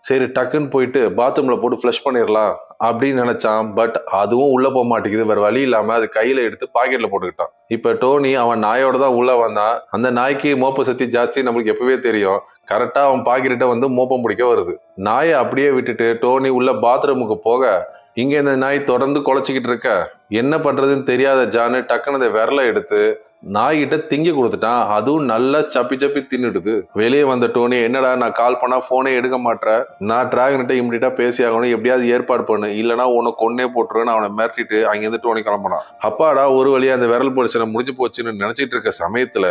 சரி டக்குன்னு போயிட்டு பாத்ரூம்ல போட்டு ஃப்ளஷ் பண்ணிடலாம் அப்படின்னு நினைச்சான். பட் அதுவும் உள்ள போக மாட்டேங்குது. வேற வழி இல்லாம அது கையில எடுத்து பாக்கெட்ல போட்டுக்கிட்டான். இப்ப டோனி அவன் நாயோட தான் உள்ள வந்தான். அந்த நாய்க்கு மோப்ப சக்தி ஜாஸ்தி, நம்மளுக்கு எப்பவே தெரியும். கரெக்டா அவன் பாக்கெட்ட வந்து மோப்பம் பிடிக்க வருது. நாயை அப்படியே விட்டுட்டு டோனி உள்ள பாத்ரூமுக்கு போக, இங்க இந்த நாய் தொடர்ந்து குலைச்சிக்கிட்டு இருக்க. என்ன பண்றதுன்னு தெரியாத ஜானு டக்குன்னு அந்த விரலை எடுத்து நாய்கிட்ட திங்க கொடுத்துட்டான். அதுவும் நல்லா சப்பி சப்பி தின்னுடுது. வெளியே வந்த டோனி, என்னடா நான் கால் பண்ணா போனே எடுக்க மாட்டேன், நான் டிராகன்கிட்ட இமிடியா பேசி ஆகணும், எப்படியாவது ஏற்பாடு பண்ணு, இல்லைன்னா உன்னை கொன்னே போட்டுருவேன் அவனை மிரட்டிட்டு அங்கிருந்து டோனி கிளம்பினான். அப்பாடா ஒரு வழியா அந்த விரல் பிரச்சனை முடிஞ்சு போச்சுன்னு நினைச்சிட்டு இருக்க சமயத்துல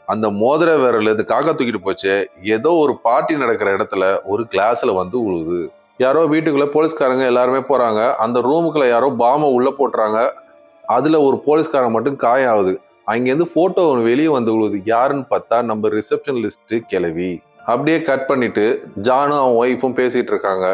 அந்த மோதிர விரல் இது காக்கா தூக்கிட்டு போச்சு. ஏதோ ஒரு பார்ட்டி நடக்கிற இடத்துல ஒரு கிளாஸ்ல வந்து உழுவுது. யாரோ வீட்டுக்குள்ள போலீஸ்காரங்க எல்லாருமே போறாங்க. அந்த ரூமுக்குள்ள யாரோ பாம்பை உள்ள போட்டுறாங்க. அதுல ஒரு போலீஸ்காரன் மட்டும் காயம் ஆகுது. அங்கேருந்து போட்டோ வெளியே வந்து விழுது. யாருன்னு பார்த்தா நம்ம ரிசப்ஷனிஸ்ட் கிளவி. அப்படியே கட் பண்ணிட்டு ஜானும் அவன் ஒய்ஃபும் பேசிட்டு இருக்காங்க.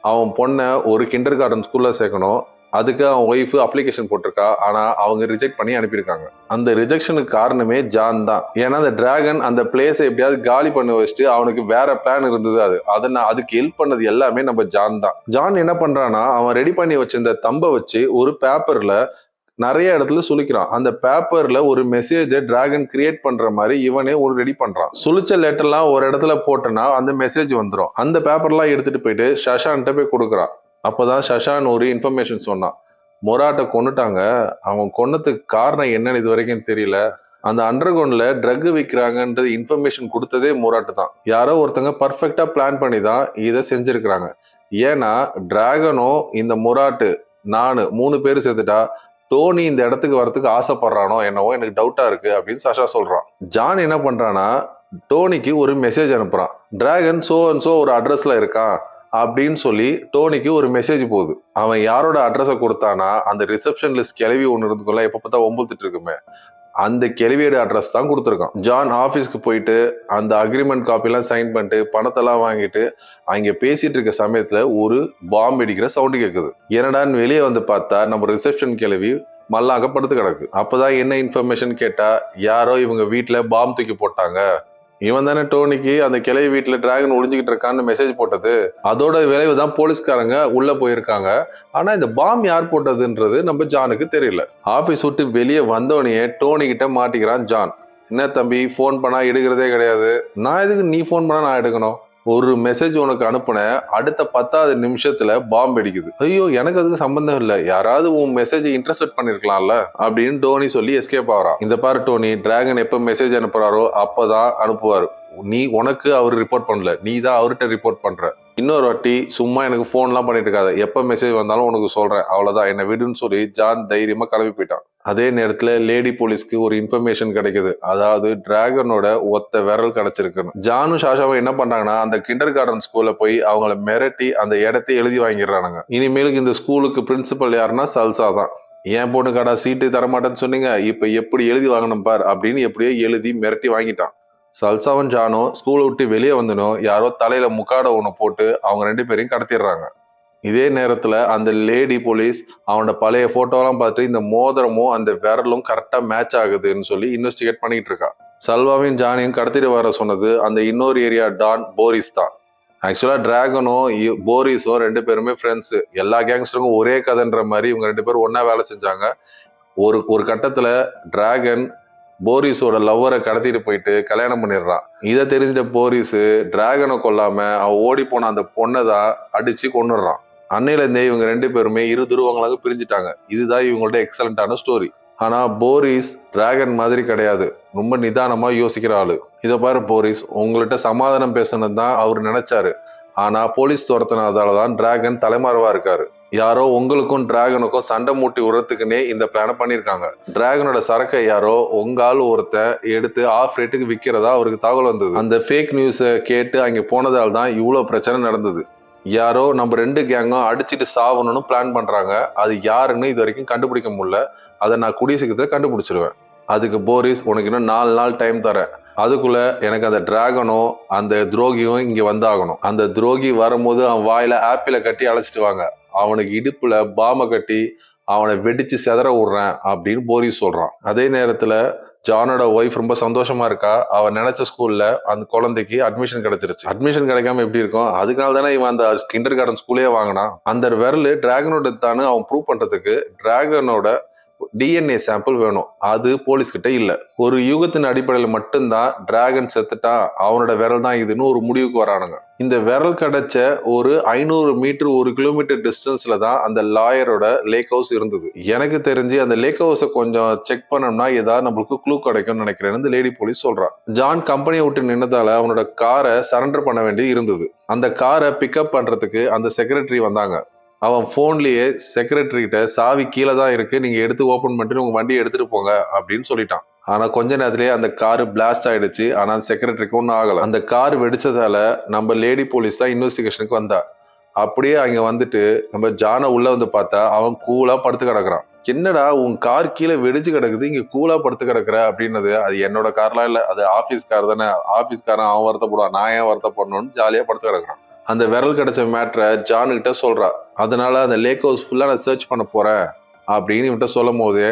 அவன் பொண்ணை ஒரு கிண்டர் கார்டன் ஸ்கூல்ல சேர்க்கணும், அதுக்கு அவன் ஒய்ஃப் அப்ளிகேஷன் போட்டிருக்கா. ஆனா அவங்க ரிஜெக்ட் பண்ணி அனுப்பியிருக்காங்க. அந்த ரிஜெக்ஷனுக்கு காரணமே ஜான் தான். ஏன்னா அந்த டிராகன் அந்த பிளேஸை எப்படியாவது காலி பண்ணி வச்சுட்டு அவனுக்கு வேற பிளான் இருந்தது. அதுக்கு ஹெல்ப் பண்ணது எல்லாமே நம்ம ஜான் தான். ஜான் என்ன பண்றான்னா, அவன் ரெடி பண்ணி வச்சிருந்த தம்பை வச்சு ஒரு பேப்பர்ல நிறைய இடத்துல சுழிக்கிறான். அந்த பேப்பர்ல ஒரு மெசேஜை டிராகன் கிரியேட் பண்ற மாதிரி இவனே ஒரு ரெடி பண்றான். சுழிச்ச லெட்டர்லாம் ஒரு இடத்துல போட்டனா அந்த மெசேஜ் வந்துடும். அந்த பேப்பர்லாம் எடுத்துட்டு போயிட்டு சஷான்கிட்ட போய் கொடுக்குறான். அப்பதான் சஷான் ஒரு இன்ஃபர்மேஷன் சொன்னான். மொராட்டை கொன்னுட்டாங்க. அவன் கொன்னதுக்கு காரணம் என்னன்னு இது வரைக்கும் தெரியல. அந்த அண்டர்கிரவுண்ட்ல ட்ரக் விற்கிறாங்கன்றது இன்ஃபர்மேஷன் கொடுத்ததே மொராட்டு தான். யாரோ ஒருத்தங்க பர்ஃபெக்டா பிளான் பண்ணி தான் இதை செஞ்சிருக்கிறாங்க. ஏன்னா டிராகனும் இந்த மொராட்டு நானு 3 பேர் சேர்த்துட்டா டோனி இந்த இடத்துக்கு வரத்துக்கு ஆசைப்படுறானோ என்னவோ எனக்கு டவுட்டா இருக்கு அப்படின்னு சஷா சொல்றான். ஜான் என்ன பண்றானா, டோனிக்கு ஒரு மெசேஜ் அனுப்புறான். டிராகன் சோ அண்ட் சோ ஒரு அட்ரஸ்ல இருக்கான் அப்படின்னு சொல்லி டோனிக்கு ஒரு மெசேஜ் போகுது. அவன் யாரோட அட்ரஸை கொடுத்தானா, அந்த ரிசப்ஷன் லிஸ்ட் கிளவி ஒன்று இருந்துக்குள்ள எப்ப பார்த்தா ஒம்புத்துட்டு இருக்குமே, அந்த கிளவியோட அட்ரஸ் தான் கொடுத்துருக்கான். ஜான் ஆஃபீஸ்க்கு போயிட்டு அந்த அக்ரிமெண்ட் காப்பிலாம் சைன் பண்ணிட்டு பணத்தெல்லாம் வாங்கிட்டு அங்கே பேசிட்டு இருக்க சமயத்துல ஒரு பாம்பு வெடிக்கிற சவுண்டு கேட்குது. என்னடான்னு வெளியே வந்து பார்த்தா நம்ம ரிசப்ஷன் கிளவி மல்லாக படுத்து கிடக்கு. அப்பதான் என்ன இன்ஃபர்மேஷன் கேட்டா, யாரோ இவங்க வீட்டுல பாம்பு தூக்கி போட்டாங்க. இவன் தானே டோனிக்கு அந்த கிளவி வீட்டுல டிராகன் ஒளிஞ்சுக்கிட்டு இருக்கான்னு மெசேஜ் போட்டது. அதோட விளைவு தான் போலீஸ்காரங்க உள்ள போயிருக்காங்க. ஆனா இந்த பாம்பு யார் போட்டதுன்றது நம்ம ஜானுக்கு தெரியல. ஆபீஸ் விட்டு வெளியே வந்தோடனே டோனி கிட்ட மாட்டிக்கிறான் ஜான். என்ன தம்பி, போன் பண்ணா எடுக்கிறதே கிடையாது. நான் எதுக்கு நீ போன் பண்ணா நான் எடுக்கணும்? ஒரு மெசேஜ் உனக்கு அனுப்புன, அடுத்த 10வது நிமிஷத்துல பாம்பு அடிக்குது. ஐயோ எனக்கு அதுக்கு சம்பந்தம் இல்ல, யாராவது உன் மெசேஜ் இன்டர்செப்ட் பண்ணிருக்கலாம்ல அப்படின்னு டோனி சொல்லி எஸ்கேப் ஆகிறான். இந்த பாரு டோனி, டிராகன் எப்ப மெசேஜ் அனுப்புறாரோ அப்பதான் அனுப்புவாரு. உனக்கு அவர் ரிப்போர்ட் பண்ணல, நீ தான் அவர்கிட்ட ரிப்போர்ட் பண்ற. இன்னொரு வாட்டி சும்மா எனக்கு போன்லாம் பண்ணிட்டு இருக்காத, எப்ப மெசேஜ் வந்தாலும் உனக்கு சொல்றேன், அவ்வளவுதான், என்ன விடுன்னு சொல்லி ஜான் தைரியமா கிளம்பி போயிட்டான். அதே நேரத்துல லேடி போலீஸ்க்கு ஒரு இன்ஃபர்மேஷன் கிடைக்குது. அதாவது டிராகனோட ஒத்த விரல் கிடைச்சிருக்கு. ஜானும் சாஷாவும் என்ன பண்றாங்கன்னா, அந்த கிண்டர் கார்டன் ஸ்கூல்ல போய் அவங்கள மிரட்டி அந்த இடத்தை எழுதி வாங்கிடுறானுங்க. இனிமேலுக்கு இந்த ஸ்கூலுக்கு பிரின்சிபல் யாருன்னா சல்சா தான். என் பொண்ணுக்காடா சீட்டு தரமாட்டேன்னு சொன்னீங்க, இப்ப எப்படி எழுதி வாங்கணும் பார் அப்படின்னு எப்படியோ எழுதி மிரட்டி வாங்கிட்டான். சல்சாவும் ஜானும் ஸ்கூலை விட்டு வெளியே வந்தனும் யாரோ தலையில முக்காட ஒண்ணு போட்டு அவங்க 2 பேரையும் கடத்திடுறாங்க. இதே நேரத்துல அந்த லேடி போலீஸ் அவனோட பழைய போட்டோலாம் பார்த்துட்டு இந்த மோதிரமும் அந்த விரலும் கரெக்டா மேட்ச் ஆகுதுன்னு சொல்லி இன்வெஸ்டிகேட் பண்ணிட்டு இருக்கா. சல்வாவையும் ஜானியும் கடத்திட்டு வர சொன்னது அந்த இன்னொரு ஏரியா டான் போரிஸ் தான். ஆக்சுவலா டிராகனும் போரிஸும் 2 பேருமே ஃப்ரெண்ட்ஸ். எல்லா கேங்ஸ்டருக்கும் ஒரே கதைன்ற மாதிரி இவங்க 2 பேரும் ஒன்னா வேலை செஞ்சாங்க. ஒரு கட்டத்துல டிராகன் போரிஸோட லவ்வரை கடத்திட்டு போயிட்டு கல்யாணம் பண்ணிடுறான். இதை தெரிஞ்சிட்ட போரிஸ் டிராகனை கொல்லாம அவன் ஓடி போன அந்த பொண்ணை தான் அடிச்சு கொன்னுடுறான். அன்னையில இருந்தே இவங்க 2 பேருமே இரு துருவங்களாக பிரிஞ்சுட்டாங்க. இதுதான் இவங்களோட எக்ஸலண்டான ஸ்டோரி. ஆனா போரிஸ் டிராகன் மாதிரி கிடையாது, ரொம்ப நிதானமா யோசிக்கிற ஆளு. இதை பாரு போரிஸ், உங்கள்கிட்ட சமாதானம் பேசணும் தான் அவர் நினைச்சாரு. ஆனா போலீஸ் துரத்தினதாலதான் டிராகன் தலைமறைவா இருக்காரு. யாரோ உங்களுக்கும் டிராகனுக்கும் சண்டை மூட்டி விடுறதுக்குன்னே இந்த பிளான பண்ணிருக்காங்க. டிராகனோட சரக்கை யாரோ உங்கால் ஒருத்தன் எடுத்து ஆஃப் ரேட்டுக்கு விற்கிறதா அவருக்கு தகவல் வந்தது. அந்த ஃபேக் நியூஸை கேட்டு அங்கே போனதால் தான் இவ்வளவு பிரச்சனை நடந்தது. யாரோ நம்ம 2 கேங்கும் அடிச்சுட்டு சாவணும்னு பிளான் பண்றாங்க. அது யாருன்னு இது வரைக்கும் கண்டுபிடிக்க முடியல. அதை நான் கூடிய சீக்கிரத்துல கண்டுபிடிச்சிருவேன். அதுக்கு போரிஸ், உனக்கு இன்னும் 4 நாள் டைம் தரேன். அதுக்குள்ள எனக்கு அந்த டிராகனும் அந்த துரோகியும் இங்க வந்தாகணும். அந்த துரோகி வரும்போது அவன் வாயில ஆப்பிளை கட்டி அழைச்சிட்டு வாங்க, அவனுக்கு இடுப்புல பாம கட்டி அவனை வெடிச்சு செதற விடுறேன் அப்படின்னு போரிஸ் சொல்றான். அதே நேரத்துல ஜானோட ஒய்ஃப் ரொம்ப சந்தோஷமா இருக்கா. அவன் நினைச்ச ஸ்கூல்ல அந்த குழந்தைக்கு அட்மிஷன் கிடைச்சிருச்சு. அட்மிஷன் கிடைக்காம எப்படி இருக்கும்? அதுக்காக தானே இவன் அந்த கிண்டர் கார்டன் ஸ்கூலே வாங்கினான். அந்த விரல் டிராகனோட தானே அவன் ப்ரூவ் பண்றதுக்கு டிராகனோட டிஎன்ஏ சாம்பிள் வேணும். அது போலீஸ் கிட்ட இல்ல. ஒரு யூகத்தின் அடிப்படையில் மட்டும்தான் டிராகன் செத்துட்டான், அவனோட விரல் தான் இதுன்னு ஒரு முடிவுக்கு வரானுங்க. இந்த விரல் கிடைச்ச ஒரு 500 மீட்டர் 1 கிலோமீட்டர் டிஸ்டன்ஸ்ல தான் அந்த லாயரோட லேக் ஹவுஸ் இருந்தது. எனக்கு தெரிஞ்சு அந்த லேக் ஹவுஸை கொஞ்சம் செக் பண்ணோம்னா ஏதாவது நம்மளுக்கு க்ளூ கிடைக்கும்னு நினைக்கிறேன். இந்த லேடி போலீஸ் சொல்றான். ஜான் கம்பெனியை விட்டு நின்னதால அவனோட காரை சரண்டர் பண்ண வேண்டி இருந்தது. அந்த காரை பிக்கப் பண்றதுக்கு அந்த செக்ரட்டரி வந்தாங்க. அவன் போன்லயே செக்ரட்டரி கிட்ட சாவி கீழே தான் இருக்கு, நீங்க எடுத்து ஓபன் பண்ணிட்டு உங்க வண்டியை எடுத்துட்டு போங்க அப்படின்னு சொல்லிட்டான். ஆனா கொஞ்ச நேரத்திலேயே அந்த காரு பிளாஸ்ட் ஆயிடுச்சு. ஆனா செக்ரட்டரிக்கு ஒன்றும் ஆகல. அந்த கார் வெடிச்சதால நம்ம லேடி போலீஸ் தான் இன்வெஸ்டிகேஷனுக்கு வந்தா. அப்படியே அங்க வந்துட்டு நம்ம ஜானை உள்ள வந்து பார்த்தா அவன் கூலா படுத்து கிடக்குறான். என்னடா உன் கார் கீழே வெடிச்சு கிடக்குது, இங்க கூலா படுத்து கிடக்குற அப்படின்னது. அது என்னோட கார்லாம் இல்ல, அது ஆபீஸ் கார் தானே, ஆபீஸ்காரன் அவன் வருத்தப்படுவான், நான் ஏன் வருத்தப்படணும்னு ஜாலியா படுத்து கிடக்குறான். அந்த விரல் கிடைச்ச மேட்ரை ஜான் கிட்ட சொல்றா. அதனால அந்த லேக் ஹவுஸ் ஃபுல்லா நான் சர்ச் பண்ண போறேன் அப்படின்னு இவன்கிட்ட சொல்லும் போது,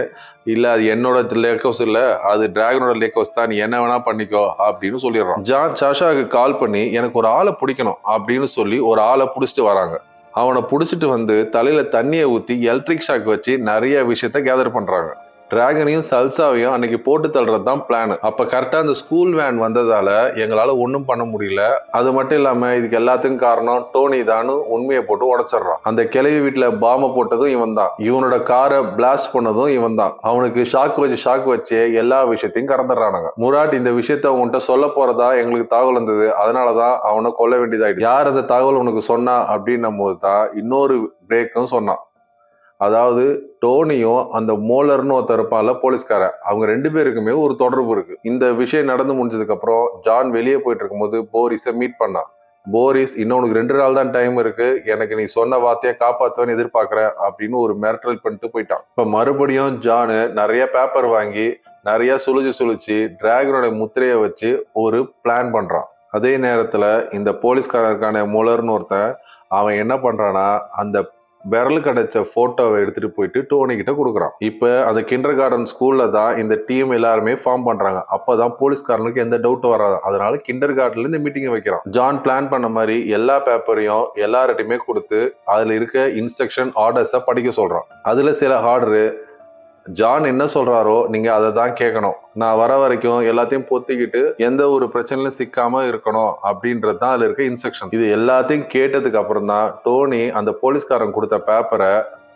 இல்ல அது என்னோட லேக் ஹவுஸ் இல்ல, அது டிராகனோட லேக் ஹவுஸ் தான், நீ என்ன வேணா பண்ணிக்கோ அப்படின்னு சொல்லிடுறான். ஜான் சாஷாவுக்கு கால் பண்ணி எனக்கு ஒரு ஆளை பிடிக்கணும் அப்படின்னு சொல்லி ஒரு ஆளை பிடிச்சிட்டு வராங்க. அவனை பிடிச்சிட்டு வந்து தலையில தண்ணியை ஊத்தி எலக்ட்ரிக் ஷாக் வச்சு நிறைய விஷயத்த கேதர் பண்றாங்க. டிராகனையும் சல்சாவையும் அன்னைக்கு போட்டு தள்ளுறது தான் பிளான். அப்ப கரெக்டா அந்த ஸ்கூல் வேன் வந்ததால எங்களால ஒன்றும் பண்ண முடியல. அது மட்டும் இல்லாம இதுக்கு எல்லாத்துக்கும் காரணம் டோனி தான் உண்மையை போட்டு உடைச்சிடறான். அந்த கிளவி வீட்டுல பாம்பை போட்டதும் இவன் தான், இவனோட காரை பிளாஸ்ட் பண்ணதும் இவன் தான். அவனுக்கு ஷாக் வச்சு எல்லா விஷயத்தையும் கறந்துடுறானுங்க. முராட் இந்த விஷயத்த அவன்கிட்ட சொல்ல போறதா எங்களுக்கு தகவல் இருந்தது, அதனாலதான் அவனை கொல்ல வேண்டியதாயிடுச்சு. யார் அந்த தகவல் உனக்கு சொன்னா அப்படின்னும் போதுதான் இன்னொரு பிரேக்கும் சொன்னான். அதாவது டோனியும் அந்த மோலர்னு ஒருத்தர் இருப்பான்ல போலீஸ்காரன், அவங்க 2 பேருக்குமே ஒரு தொடர்பு இருக்கு. இந்த விஷயம் நடந்து முடிஞ்சதுக்கு அப்புறம் ஜான் வெளியே போயிட்டு இருக்கும்போது போரிஸை மீட் பண்ணான். போரிஸ், இன்னும் உனக்கு 2 நாள் தான் டைம் இருக்கு, எனக்கு நீ சொன்ன வார்த்தையை காப்பாற்றுவேன்னு எதிர்பார்க்கிறேன் அப்படின்னு ஒரு மிரட்டல் பண்ணிட்டு போயிட்டான். இப்ப மறுபடியும் ஜானு நிறைய பேப்பர் வாங்கி நிறைய சுழிச்சு டிராகனோட முத்திரையை வச்சு ஒரு பிளான் பண்றான். அதே நேரத்துல இந்த போலீஸ்காரருக்கான மோலர்னு ஒருத்தன் அவன் என்ன பண்றான்னா அந்த விரல் கிடைச்ச போட்டோவை எடுத்துட்டு போயிட்டு டோனி கிட்ட கொடுக்குறான். இப்ப அந்த கிண்டர் கார்டன் ஸ்கூல்ல தான் இந்த டீம் எல்லாருமே ஃபார்ம் பண்றாங்க. அப்பதான் போலீஸ்காரனுக்கு எந்த டவுட் வராது. அதனால கிண்டர் கார்டன்ல இந்த மீட்டிங் வைக்கிறான். ஜான் பிளான் பண்ண மாதிரி எல்லா பேப்பரையும் எல்லார்ட்டையுமே கொடுத்து அதுல இருக்க இன்ஸ்ட்ரக்ஷன் ஆர்டர்ஸை படிக்க சொல்றான். அதுல சில ஆர்டரு ஜான் என்ன சொல்றாரோ நீங்க அதை தான் கேட்கணும், நான் வர வரைக்கும் எல்லாத்தையும் பொத்திக்கிட்டு எந்த ஒரு பிரச்சனையிலும் சிக்காம இருக்கணும் அப்படின்றது தான் அதுல இருக்க இன்ஸ்ட்ரக்ஷன். இது எல்லாத்தையும் கேட்டதுக்கு அப்புறம் தான் டோனி அந்த போலீஸ்காரன் கொடுத்த பேப்பரை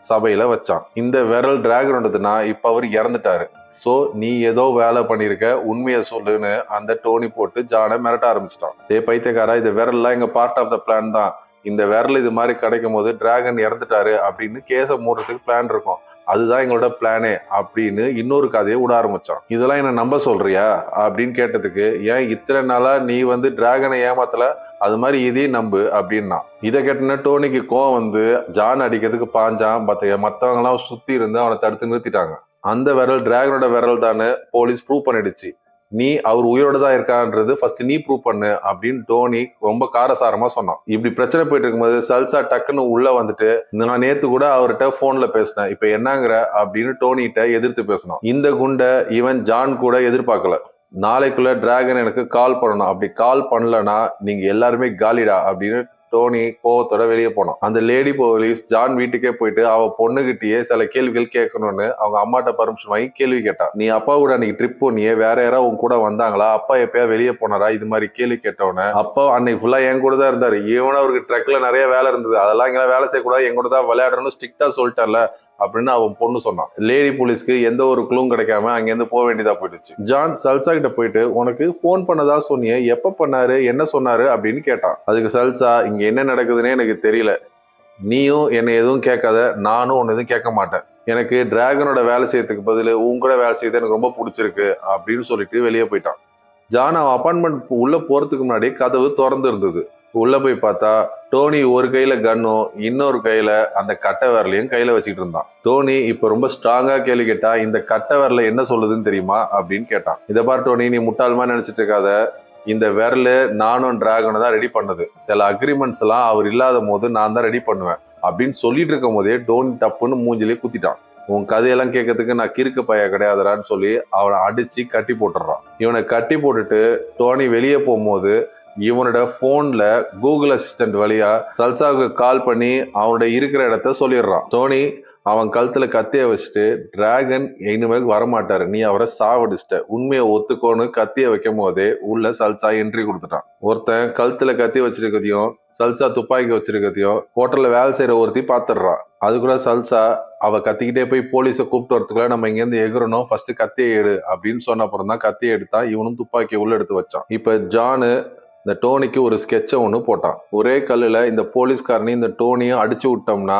சபையில வச்சான். இந்த விரல் டிராகனோடதுன்னா இப்ப அவர் இறந்துட்டாரு, சோ நீ ஏதோ வேலை பண்ணிருக்க, உண்மையை சொல்லுன்னு அந்த டோனி போட்டு ஜானை மிரட்ட ஆரம்பிச்சிட்டான். பைத்தியக்காரா, இந்த விரல்லாம் எங்க பார்ட் ஆஃப் த பிளான் தான், இந்த விரல் இது மாதிரி கிடைக்கும் போது டிராகன் இறந்துட்டாரு அப்படின்னு கேஸை மூடுறதுக்கு பிளான் இருக்கும், அதுதான் எங்களோட பிளானே அப்படின்னு இன்னொரு கதையை விட ஆரம்பிச்சான். இதெல்லாம் என்ன நம்ப சொல்றியா அப்படின்னு கேட்டதுக்கு, ஏன் இத்தனை நாளா நீ டிராகனை ஏமாத்தல, அது மாதிரி இதையும் நம்பு அப்படின்னா. இதை கேட்டன டோனிக்கு கோவம் வந்து ஜான் அடிக்கிறதுக்கு பாஞ்சான். மற்றவங்க எல்லாம் சுத்தி இருந்து அவனை தடுத்து நிறுத்திட்டாங்க. அந்த விரல் டிராகனோட விரல் தானே போலீஸ் ப்ரூவ் பண்ணிடுச்சு, நீ அவர் உயிரோட தான் இருக்கான்றது ஃபர்ஸ்ட் நீ ப்ரூவ் பண்ணு அப்படின்னு டோனி ரொம்ப காரசாரமா சொன்னான். இப்படி பிரச்சனை போயிட்டு இருக்கும்போது சல்சா டக்குன்னு உள்ள வந்துட்டு, நான் நேத்து கூட அவர்கிட்ட போன்ல பேசினேன், இப்ப என்னங்கிற அப்படின்னு டோனிகிட்ட எதிர்த்து பேசணும். இந்த குண்டை இவன் ஜான் கூட எதிர்பார்க்கல. நாளைக்குள்ள டிராகன் எனக்கு கால் பண்ணணும், அப்படி கால் பண்ணலன்னா நீங்க எல்லாருமே காலிடா அப்படின்னு டோனி கோவத்தோட வெளியே போனான். அந்த லேடி போலீஸ் ஜான் வீட்டுக்கே போயிட்டு அவ பொண்ணுகிட்டயே சில கேள்விகள் கேட்கணும்னு அவங்க அம்மாட்ட பர்மிஷன் வாங்கி கேள்வி கேட்டா. நீ அப்பா கூட அன்னைக்கு ட்ரிப் போனியே, வேற யாராவது உங்க கூட வந்தாங்களா, அப்பா எப்பயா வெளியே போனாரா, இது மாதிரி கேள்வி கேட்டவன. அப்பா அன்னைக்கு ஃபுல்லா என் கூட தான் இருந்தாரு, ஈவன் அவருக்கு ட்ரக்ல நிறைய வேலை இருந்தது, அதெல்லாம் இங்க வேலை செய்யக்கூடாது, என் கூட தான் விளையாடணும்னு ஸ்ட்ரிக்டா சொல்லிட்டார்ல அப்படின்னு அவன் பொண்ணு சொன்னான். லேடி போலீஸ்க்கு எந்த ஒரு க்ளூவும் கிடைக்காம அங்கிருந்து போக வேண்டியதா போயிடுச்சு. ஜான் சல்சா கிட்ட போயிட்டு, உனக்கு போன் பண்ணதா சொன்னியே, எப்ப பண்ணாரு, என்ன சொன்னாரு அப்படின்னு கேட்டான். அதுக்கு சல்சா, இங்க என்ன நடக்குதுன்னே எனக்கு தெரியல, நீயும் என்னை எதுவும் கேட்காத, நானும் ஒன்னு எதுவும் கேட்க மாட்டேன், எனக்கு டிராகனோட வேலை செய்யறதுக்கு பதில் உன் கூட வேலை செய்யறது எனக்கு ரொம்ப பிடிச்சிருக்கு அப்படின்னு சொல்லிட்டு வெளியே போயிட்டான். ஜான் அவன் அப்பார்ட்மெண்ட் உள்ள போறதுக்கு முன்னாடி கதவு திறந்து இருந்தது. உள்ள போய் பார்த்தா டோனி ஒரு கையில கன்னும் இன்னொரு கையில அந்த கட்டை விரலையும் கையில வச்சுக்கிட்டு இருந்தான். டோனி இப்ப ரொம்ப ஸ்ட்ராங்கா கேள்வி கேட்டா, இந்த கட்டை விரல என்ன சொல்லுதுன்னு தெரியுமா அப்படின்னு கேட்டான். இதை பார் டோனி, நீ முட்டாள்மா நினைச்சிட்டு இருக்காத, இந்த விரலு நானும் டிராகனை தான் ரெடி பண்ணது. சில அக்ரிமெண்ட்ஸ் எல்லாம் அவர் இல்லாத போது நான் தான் ரெடி பண்ணுவேன் அப்படின்னு சொல்லிட்டு இருக்கும் போதே டோனி டப்புன்னு மூஞ்சிலே குத்திட்டான். உன் கதையெல்லாம் கேட்கறதுக்கு நான் கிறுக்கு பைய கிடையாதுடான்னு சொல்லி அவனை அடிச்சு கட்டி போட்டுறான். இவனை கட்டி போட்டுட்டு டோனி வெளியே போகும்போது இவனோட போன்ல கூகுள் அசிஸ்டன்ட் வழியா சல்சாவுக்கு கால் பண்ணி அவனோட இருக்கிற இடத்த சொல்லிடுறான். டோனி அவன் கழுத்துல கத்திய வச்சுட்டு, டிராகன் இனிமேல் வரமாட்டாரு, நீ அவரை சாவடிச்சிட்ட, உண்மையை ஒத்துக்கோன்னு கத்திய வைக்கும் போதே உள்ள சல்சா என்ட்ரி கொடுத்துட்டான். ஒருத்தன் கழுத்துல கத்தி வச்சிருக்கதையும் சல்சா துப்பாக்கி வச்சிருக்கதையும் ஹோட்டல்ல வேலை செய்யற ஒருத்தி பாத்துடுறான். அது கூட சல்சா அவ கத்திக்கிட்டே போய் போலீஸை கூப்பிட்டு வரதுக்குள்ள நம்ம இங்க இருந்து எகிறணும், ஃபர்ஸ்ட் கத்தியை எடு அப்படின்னு சொன்ன அப்புறம் தான் கத்தியை எடுத்தா. இவனும் துப்பாக்கியை உள்ள எடுத்து வச்சான். இப்ப ஜானு இந்த டோனிக்கு ஒரு ஸ்கெட்சை ஒன்று போட்டான். ஒரே கல்லுல இந்த போலீஸ்காரனையும் இந்த டோனியும் அடிச்சு விட்டோம்னா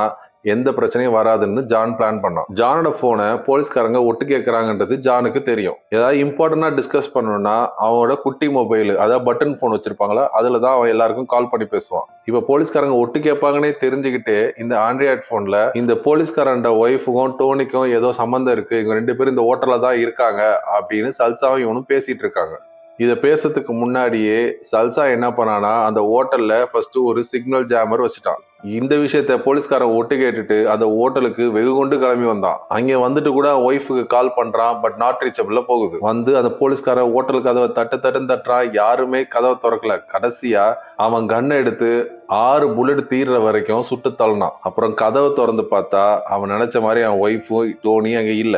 எந்த பிரச்சனையும் வராதுன்னு ஜான் பிளான் பண்ணான். ஜானோட போனை போலீஸ்காரங்க ஒட்டு கேட்கறாங்கன்றது ஜானுக்கு தெரியும். ஏதாவது இம்பார்ட்டன்டா டிஸ்கஸ் பண்ணணும்னா அவனோட குட்டி மொபைல், அதாவது பட்டன் போன் வச்சிருப்பாங்களா, அதுலதான் அவன் எல்லாருக்கும் கால் பண்ணி பேசுவான். இப்ப போலீஸ்காரங்க ஒட்டு கேட்பாங்கன்னே தெரிஞ்சுக்கிட்டு இந்த ஆண்ட்ராய்ட் போன்ல இந்த போலீஸ்காரன் ஒய்ஃபுக்கும் டோனிக்கும் ஏதோ சம்பந்தம் இருக்கு, இவங்க 2 பேரும் இந்த ஹோட்டல்ல தான் இருக்காங்க அப்படின்னு சல்சாவும் இவனும் பேசிட்டு இருக்காங்க. இதை பேசுறதுக்கு முன்னாடியே சல்சா என்ன பண்ணானா, அந்த ஹோட்டல்ல ஃபர்ஸ்ட் ஒரு சிக்னல் ஜாமர் வச்சுட்டான். இந்த விஷயத்த போலீஸ்காரன் ஒட்டு கேட்டுட்டு அந்த ஹோட்டலுக்கு வெகு கொண்டு கிளம்பி வந்தான். அங்கே வந்துட்டு கூட ஒய்ஃபுக்கு கால் பண்றான், பட் நாட் ரீச்சபிள்ல போகுது. வந்து அந்த போலீஸ்காரன் ஹோட்டல் கதவை தட்டுறான், யாருமே கதவை திறக்கல. கடைசியா அவன் கண்ணை எடுத்து 6 புல்லட் தீர்ற வரைக்கும் சுட்டு தள்ளினான். அப்புறம் கதவை திறந்து பார்த்தா அவன் நினைச்ச மாதிரி அவன் ஒய்ஃபும் டோனி அங்க இல்ல.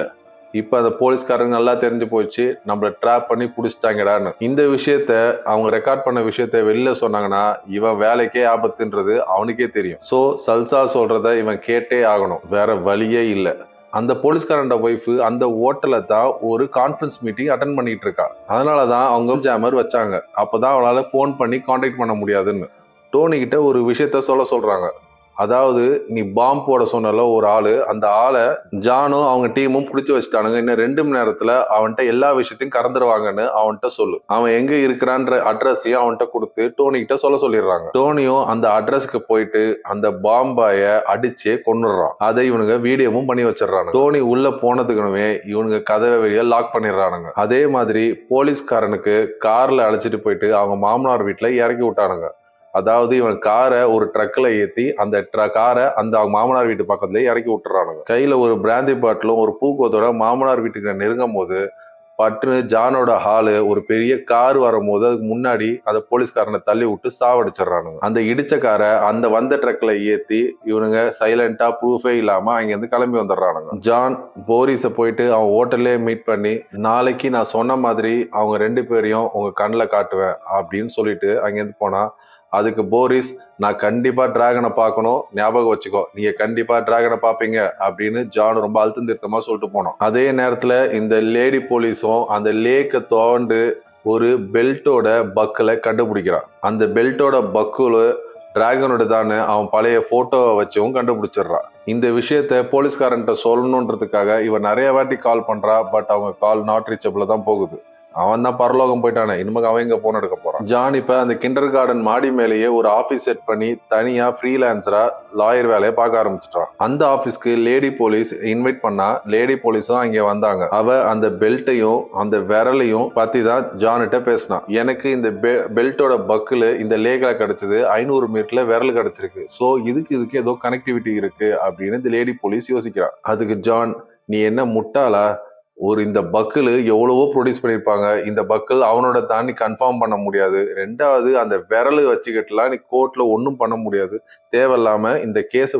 இப்ப அந்த போலீஸ்காரங்க நல்லா தெரிஞ்சு போச்சு, நம்மள ட்ராப் பண்ணி புடிச்சிட்டாங்கடான்னு. இந்த விஷயத்த அவங்க ரெக்கார்ட் பண்ண விஷயத்த வெளியில சொன்னாங்கன்னா இவன் வேலைக்கே ஆபத்துன்றது அவனுக்கே தெரியும். சோ சல்சா சொல்றத இவன் கேட்டே ஆகணும், வேற வழியே இல்லை. அந்த போலீஸ்காரன் ஒய்ஃப் அந்த ஹோட்டல்ல தான் ஒரு கான்ஃபரன்ஸ் மீட்டிங் அட்டன் பண்ணிட்டு இருக்கா. அதனாலதான் அவங்க ஜாமர் வச்சாங்க. அப்பதான் அவளால போன் பண்ணி கான்டாக்ட் பண்ண முடியாதுன்னு டோனி கிட்ட ஒரு விஷயத்த சொல்றாங்க. அதாவது நீ பாம்பு போட சொன்னல ஒரு ஆளு, அந்த ஆளை ஜானும் அவங்க டீமும் பிடிச்சி வச்சுட்டானுங்க. இன்னும் 2 மணி நேரத்துல அவன்கிட்ட எல்லா விஷயத்தையும் கறந்துருவாங்கன்னு அவன்கிட்ட சொல்லு. அவன் எங்க இருக்கிறான்ற அட்ரஸையும் அவன்கிட்ட கொடுத்து டோனி கிட்ட சொல்லிடுறாங்க. டோனியும் அந்த அட்ரஸ்க்கு போயிட்டு அந்த பாம்பாய அடிச்சே கொன்னுடுறான். அதை இவனுங்க வீடியோவும் பண்ணி வச்சிடறாங்க. டோனி உள்ள போனதுக்குனவே இவனுங்க கதவை வெளியே லாக் பண்ணிடுறானுங்க. அதே மாதிரி போலீஸ்காரனுக்கு கார்ல அழைச்சிட்டு போயிட்டு அவங்க மாமனார் வீட்டுல இறக்கி விட்டானுங்க. அதாவது இவன் காரை ஒரு ட்ரக்ல ஏத்தி அந்த காரை அந்த மாமனார் வீட்டு பக்கத்துல இறக்கி விட்டுறானுங்க. கையில ஒரு பிராந்தி பாட்டிலும் ஒரு பூக்கோத்தோட மாமனார் வீட்டுக்கு நெருங்கும் போது பட்டுன்னு ஜானோட ஹாலு ஒரு பெரிய கார் வரும்போது அதுக்கு முன்னாடி அந்த போலீஸ்காரனை தள்ளி விட்டு சாவடிச்சிடறானுங்க. அந்த இடிச்ச காரை அந்த வந்த ட்ரக்ல ஏத்தி இவனுங்க சைலண்டா ப்ரூஃபே இல்லாம அங்கிருந்து கிளம்பி வந்துடுறானுங்க. ஜான் போரிஸை போயிட்டு அவன் ஹோட்டல்லே மீட் பண்ணி, நாளைக்கு நான் சொன்ன மாதிரி அவங்க 2 பேரையும் உங்க கண்ணில் காட்டுவேன் அப்படின்னு சொல்லிட்டு அங்கிருந்து போனா, அதுக்கு போரிஸ், நான் கண்டிப்பா டிராகனை பார்க்கணும், ஞாபகம் வச்சுக்கோ, நீங்க கண்டிப்பா டிராகனை பார்ப்பீங்க அப்படின்னு ஜான் ரொம்ப அழுத்தம் திருத்தமா சொல்லிட்டு போனோம். அதே நேரத்துல இந்த லேடி போலீஸும் அந்த லேக்கை தோண்டு ஒரு பெல்ட்டோட பக்கில கண்டுபிடிக்கிறான். அந்த பெல்ட்டோட பக்குல டிராகனோட தானே அவன் பழைய போட்டோவை வச்சும் கண்டுபிடிச்சிடுறான். இந்த விஷயத்த போலீஸ்காரன்ட்ட சொல்லணுன்றதுக்காக இவன் நிறைய வாட்டி கால் பண்றா, பட் அவங்க கால் நாட் ரீச்சபிள தான் போகுது. அவன் தான் பரலோகம் போயிட்டானே, இனிமே அவன் இங்க போன் எடுக்க போறான். ஜான் இப்ப அந்த கிண்டர் கார்டன் மாடி மேலேயே ஒரு ஆபீஸ் செட் பண்ணி தனியா ஃப்ரீலான்சரா லாயர் வேலையை பார்க்க ஆரம்பிச்சிட்டான். அந்த ஆபீஸ்க்கு லேடி போலீஸ் இன்வைட் பண்ணா லேடி போலீஸும் அங்க வந்தாங்க. அவ அந்த பெல்ட்டையும் அந்த விரலையும் பத்தி தான் ஜான்கிட்ட பேசினான். எனக்கு இந்த பெல்ட்டோட பக்குல இந்த லேகா கிடைச்சது, 500 மீட்டர்ல விரல் கிடைச்சிருக்கு, சோ இதுக்கு ஏதோ கனெக்டிவிட்டி இருக்கு அப்படின்னு இந்த லேடி போலீஸ் யோசிக்கிறான். அதுக்கு ஜான், நீ என்ன முட்டாளா, ஒரு இந்த பக்கில் எவ்வளவோ ப்ரொடியூஸ் பண்ணியிருப்பாங்க, இந்த பக்கில் அவனோட தாண்டி கன்ஃபார்ம் பண்ண முடியாது, 2வது அந்த விரல் வச்சுக்கிட்டுலாம் நீ கோர்ட்ல ஒன்றும் பண்ண முடியாது, தேவையில்லாம இந்த கேஸை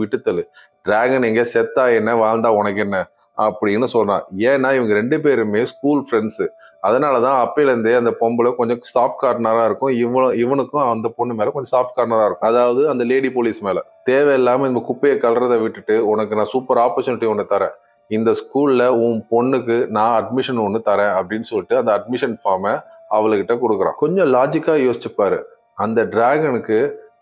விட்டுத்தள்ளு, டிராகன் எங்க செத்தா என்ன வாழ்ந்தா உனக்கு என்ன அப்படின்னு சொல்றான். ஏன்னா இவங்க 2 பேருமே ஸ்கூல் ஃப்ரெண்ட்ஸு. அதனாலதான் அப்பையிலேருந்தே அந்த பொம்பளை கொஞ்சம் சாஃப்ட் கார்னரா இருக்கும், இவனுக்கும் அந்த பொண்ணு மேல கொஞ்சம் சாஃப்ட் கார்னரா இருக்கும், அதாவது அந்த லேடி போலீஸ் மேல. தேவையில்லாம இந்த குப்பையை கல்றதை விட்டுட்டு உனக்கு நான் சூப்பர் ஆப்பர்ச்சுனிட்டி ஒன்று தரேன், இந்த ஸ்கூல்ல உன் பொண்ணுக்கு நான் அட்மிஷன் ஒன்று தரேன் அப்படின்னு சொல்லிட்டு அந்த அட்மிஷன் ஃபார்மை அவளுக்கிட்ட கொடுக்குறான். கொஞ்சம் லாஜிக்கா யோசிச்சுப்பாரு, அந்த டிராகனுக்கு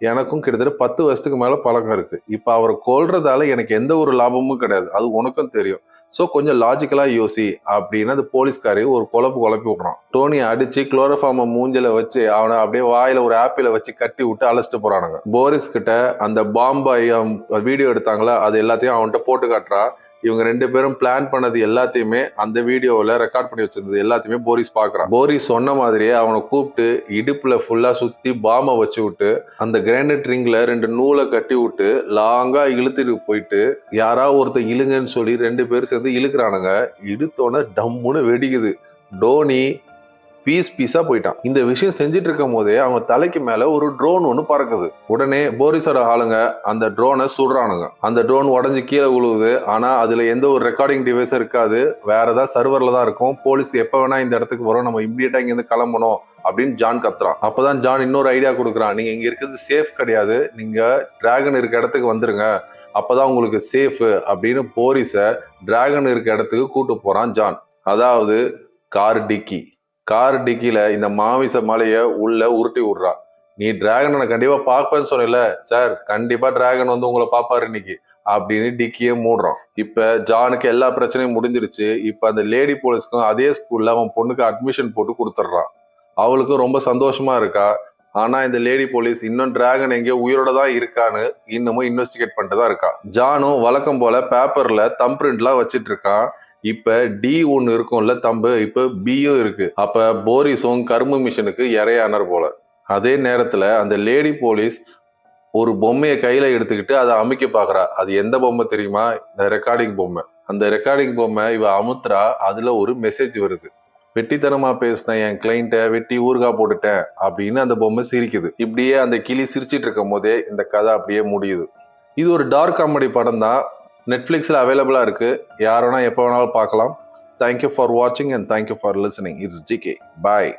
எனக்கும் கிட்டத்தட்ட 10 வருஷத்துக்கு மேல பழக்கம் இருக்கு. இப்ப அவரை கொல்றதால எனக்கு எந்த ஒரு லாபமும் கிடையாது, அது உனக்கும் தெரியும். ஸோ கொஞ்சம் லாஜிக்கலா யோசி அப்படின்னு அந்த போலீஸ்காரி ஒரு குழப்பி விடுறான். டோனி அடிச்சு குளோரோஃபார்மை மூஞ்சில வச்சு அவனை அப்படியே வாயில ஒரு ஆப்பிள வச்சு கட்டி விட்டு அழைச்சிட்டு போறானுங்க. போரிஸ் கிட்ட அந்த பாம்பை வீடியோ எடுத்தாங்களா அது எல்லாத்தையும் அவன்கிட்ட போட்டு காட்டுறா. இவங்க 2 பேரும் பிளான் பண்ணது எல்லாத்தையுமே அந்த வீடியோவில் ரெக்கார்ட் பண்ணி வச்சிருந்தது எல்லாத்தையுமே போரிஸ் பார்க்குறான். போரிஸ் சொன்ன மாதிரியே அவனை கூப்பிட்டு இடுப்புல ஃபுல்லா சுத்தி பாம்பை வச்சு விட்டு அந்த கிரானைட் ரிங்ல 2 நூலை கட்டி விட்டு லாங்கா இழுத்துட்டு போயிட்டு யாராவது ஒருத்தர் இழுங்கன்னு சொல்லி 2 பேரும் சேர்ந்து இழுக்கிறானுங்க. இழுத்தோன்னே டம்முன்னு வெடிக்குது. டோனி பீஸா போயிட்டான். இந்த விஷயம் செஞ்சுட்டு இருக்கும் போதே அவங்க தலைக்கு மேல ஒரு ட்ரோன் ஒன்று பறக்குது. உடனே போரிஸோட ஆளுங்க அந்த ட்ரோனை சுடுறானுங்க. அந்த ட்ரோன் உடஞ்சி கீழே விழுவுது. ஆனா அதுல எந்த ஒரு ரெக்கார்டிங் டிவைஸும் இருக்காது. வேற ஏதாவது சர்வர்ல தான் இருக்கும். போலீஸ் எப்ப வேணா இந்த இடத்துக்கு வரும், நம்ம இம்மிடியட்டா இங்க இருந்து கிளம்பணும் அப்படின்னு ஜான் கத்துறான். அப்பதான் ஜான் இன்னொரு ஐடியா கொடுக்குறான். நீங்க இங்க இருக்கிறது சேஃப் கிடையாது, நீங்க டிராகன் இருக்க இடத்துக்கு வந்துருங்க, அப்பதான் உங்களுக்கு சேஃப் அப்படின்னு போரிஸ டிராகன் இருக்க இடத்துக்கு கூட்டு போறான் ஜான். அதாவது கார் டிக்கில இந்த மாமிச மலைய உள்ள உருட்டி விடுறா. நீ டிராகனை கண்டிப்பா பார்ப்பேன்னு சொன்ன சார், கண்டிப்பா டிராகன் வந்து உங்களை பாப்பாரு இன்னைக்கு அப்படின்னு டிக்கியே மூடுறான். இப்ப ஜானுக்கு எல்லா பிரச்சனையும் முடிஞ்சிருச்சு. இப்ப அந்த லேடி போலீஸ்க்கும் அதே ஸ்கூல்ல அவன் பொண்ணுக்கு அட்மிஷன் போட்டு கொடுத்துட்றான். அவளுக்கும் ரொம்ப சந்தோஷமா இருக்கா. ஆனா இந்த லேடி போலீஸ் இன்னும் டிராகன் எங்கேயோ உயிரோட தான் இருக்கான்னு இன்னமும் இன்வெஸ்டிகேட் பண்ணிட்டு தான் இருக்கா. ஜானும் வழக்கம் போல பேப்பர்ல தம் பிரிண்ட்லாம் வச்சிட்டு இருக்கான். இப்ப டி ஒன்னு இருக்கும்ல தம்பு, இப்ப பியும் இருக்கு. அப்ப போரிஸும் கரும்பு மிஷனுக்கு இறையானார் போல. அதே நேரத்துல அந்த லேடி போலீஸ் ஒரு பொம்மையை கையில எடுத்துக்கிட்டு அதை அமைக்க பாக்குறா. அது எந்த பொம்மை தெரியுமா? இந்த ரெக்கார்டிங் பொம்மை. அந்த ரெக்கார்டிங் பொம்மை இவ அமுத்துறா. அதுல ஒரு மெசேஜ் வருது. வெட்டித்தனமா பேசினேன், என் கிளைண்ட்டை வெட்டி ஊர்கா போட்டுட்டேன் அப்படின்னு அந்த பொம்மை சிரிக்குது. இப்படியே அந்த கிளி சிரிச்சிட்டு இருக்கும் போதே இந்த கதை அப்படியே முடியுது. இது ஒரு டார்க் காமெடி படம் தான். நெட்ஃப்ளிக்ஸில் அவைலபிளாக இருக்குது. யார் வேணால் எப்போ வேணாலும் பார்க்கலாம். தேங்க்யூ ஃபார் வாட்சிங் and thank you for listening. It's GK. Bye.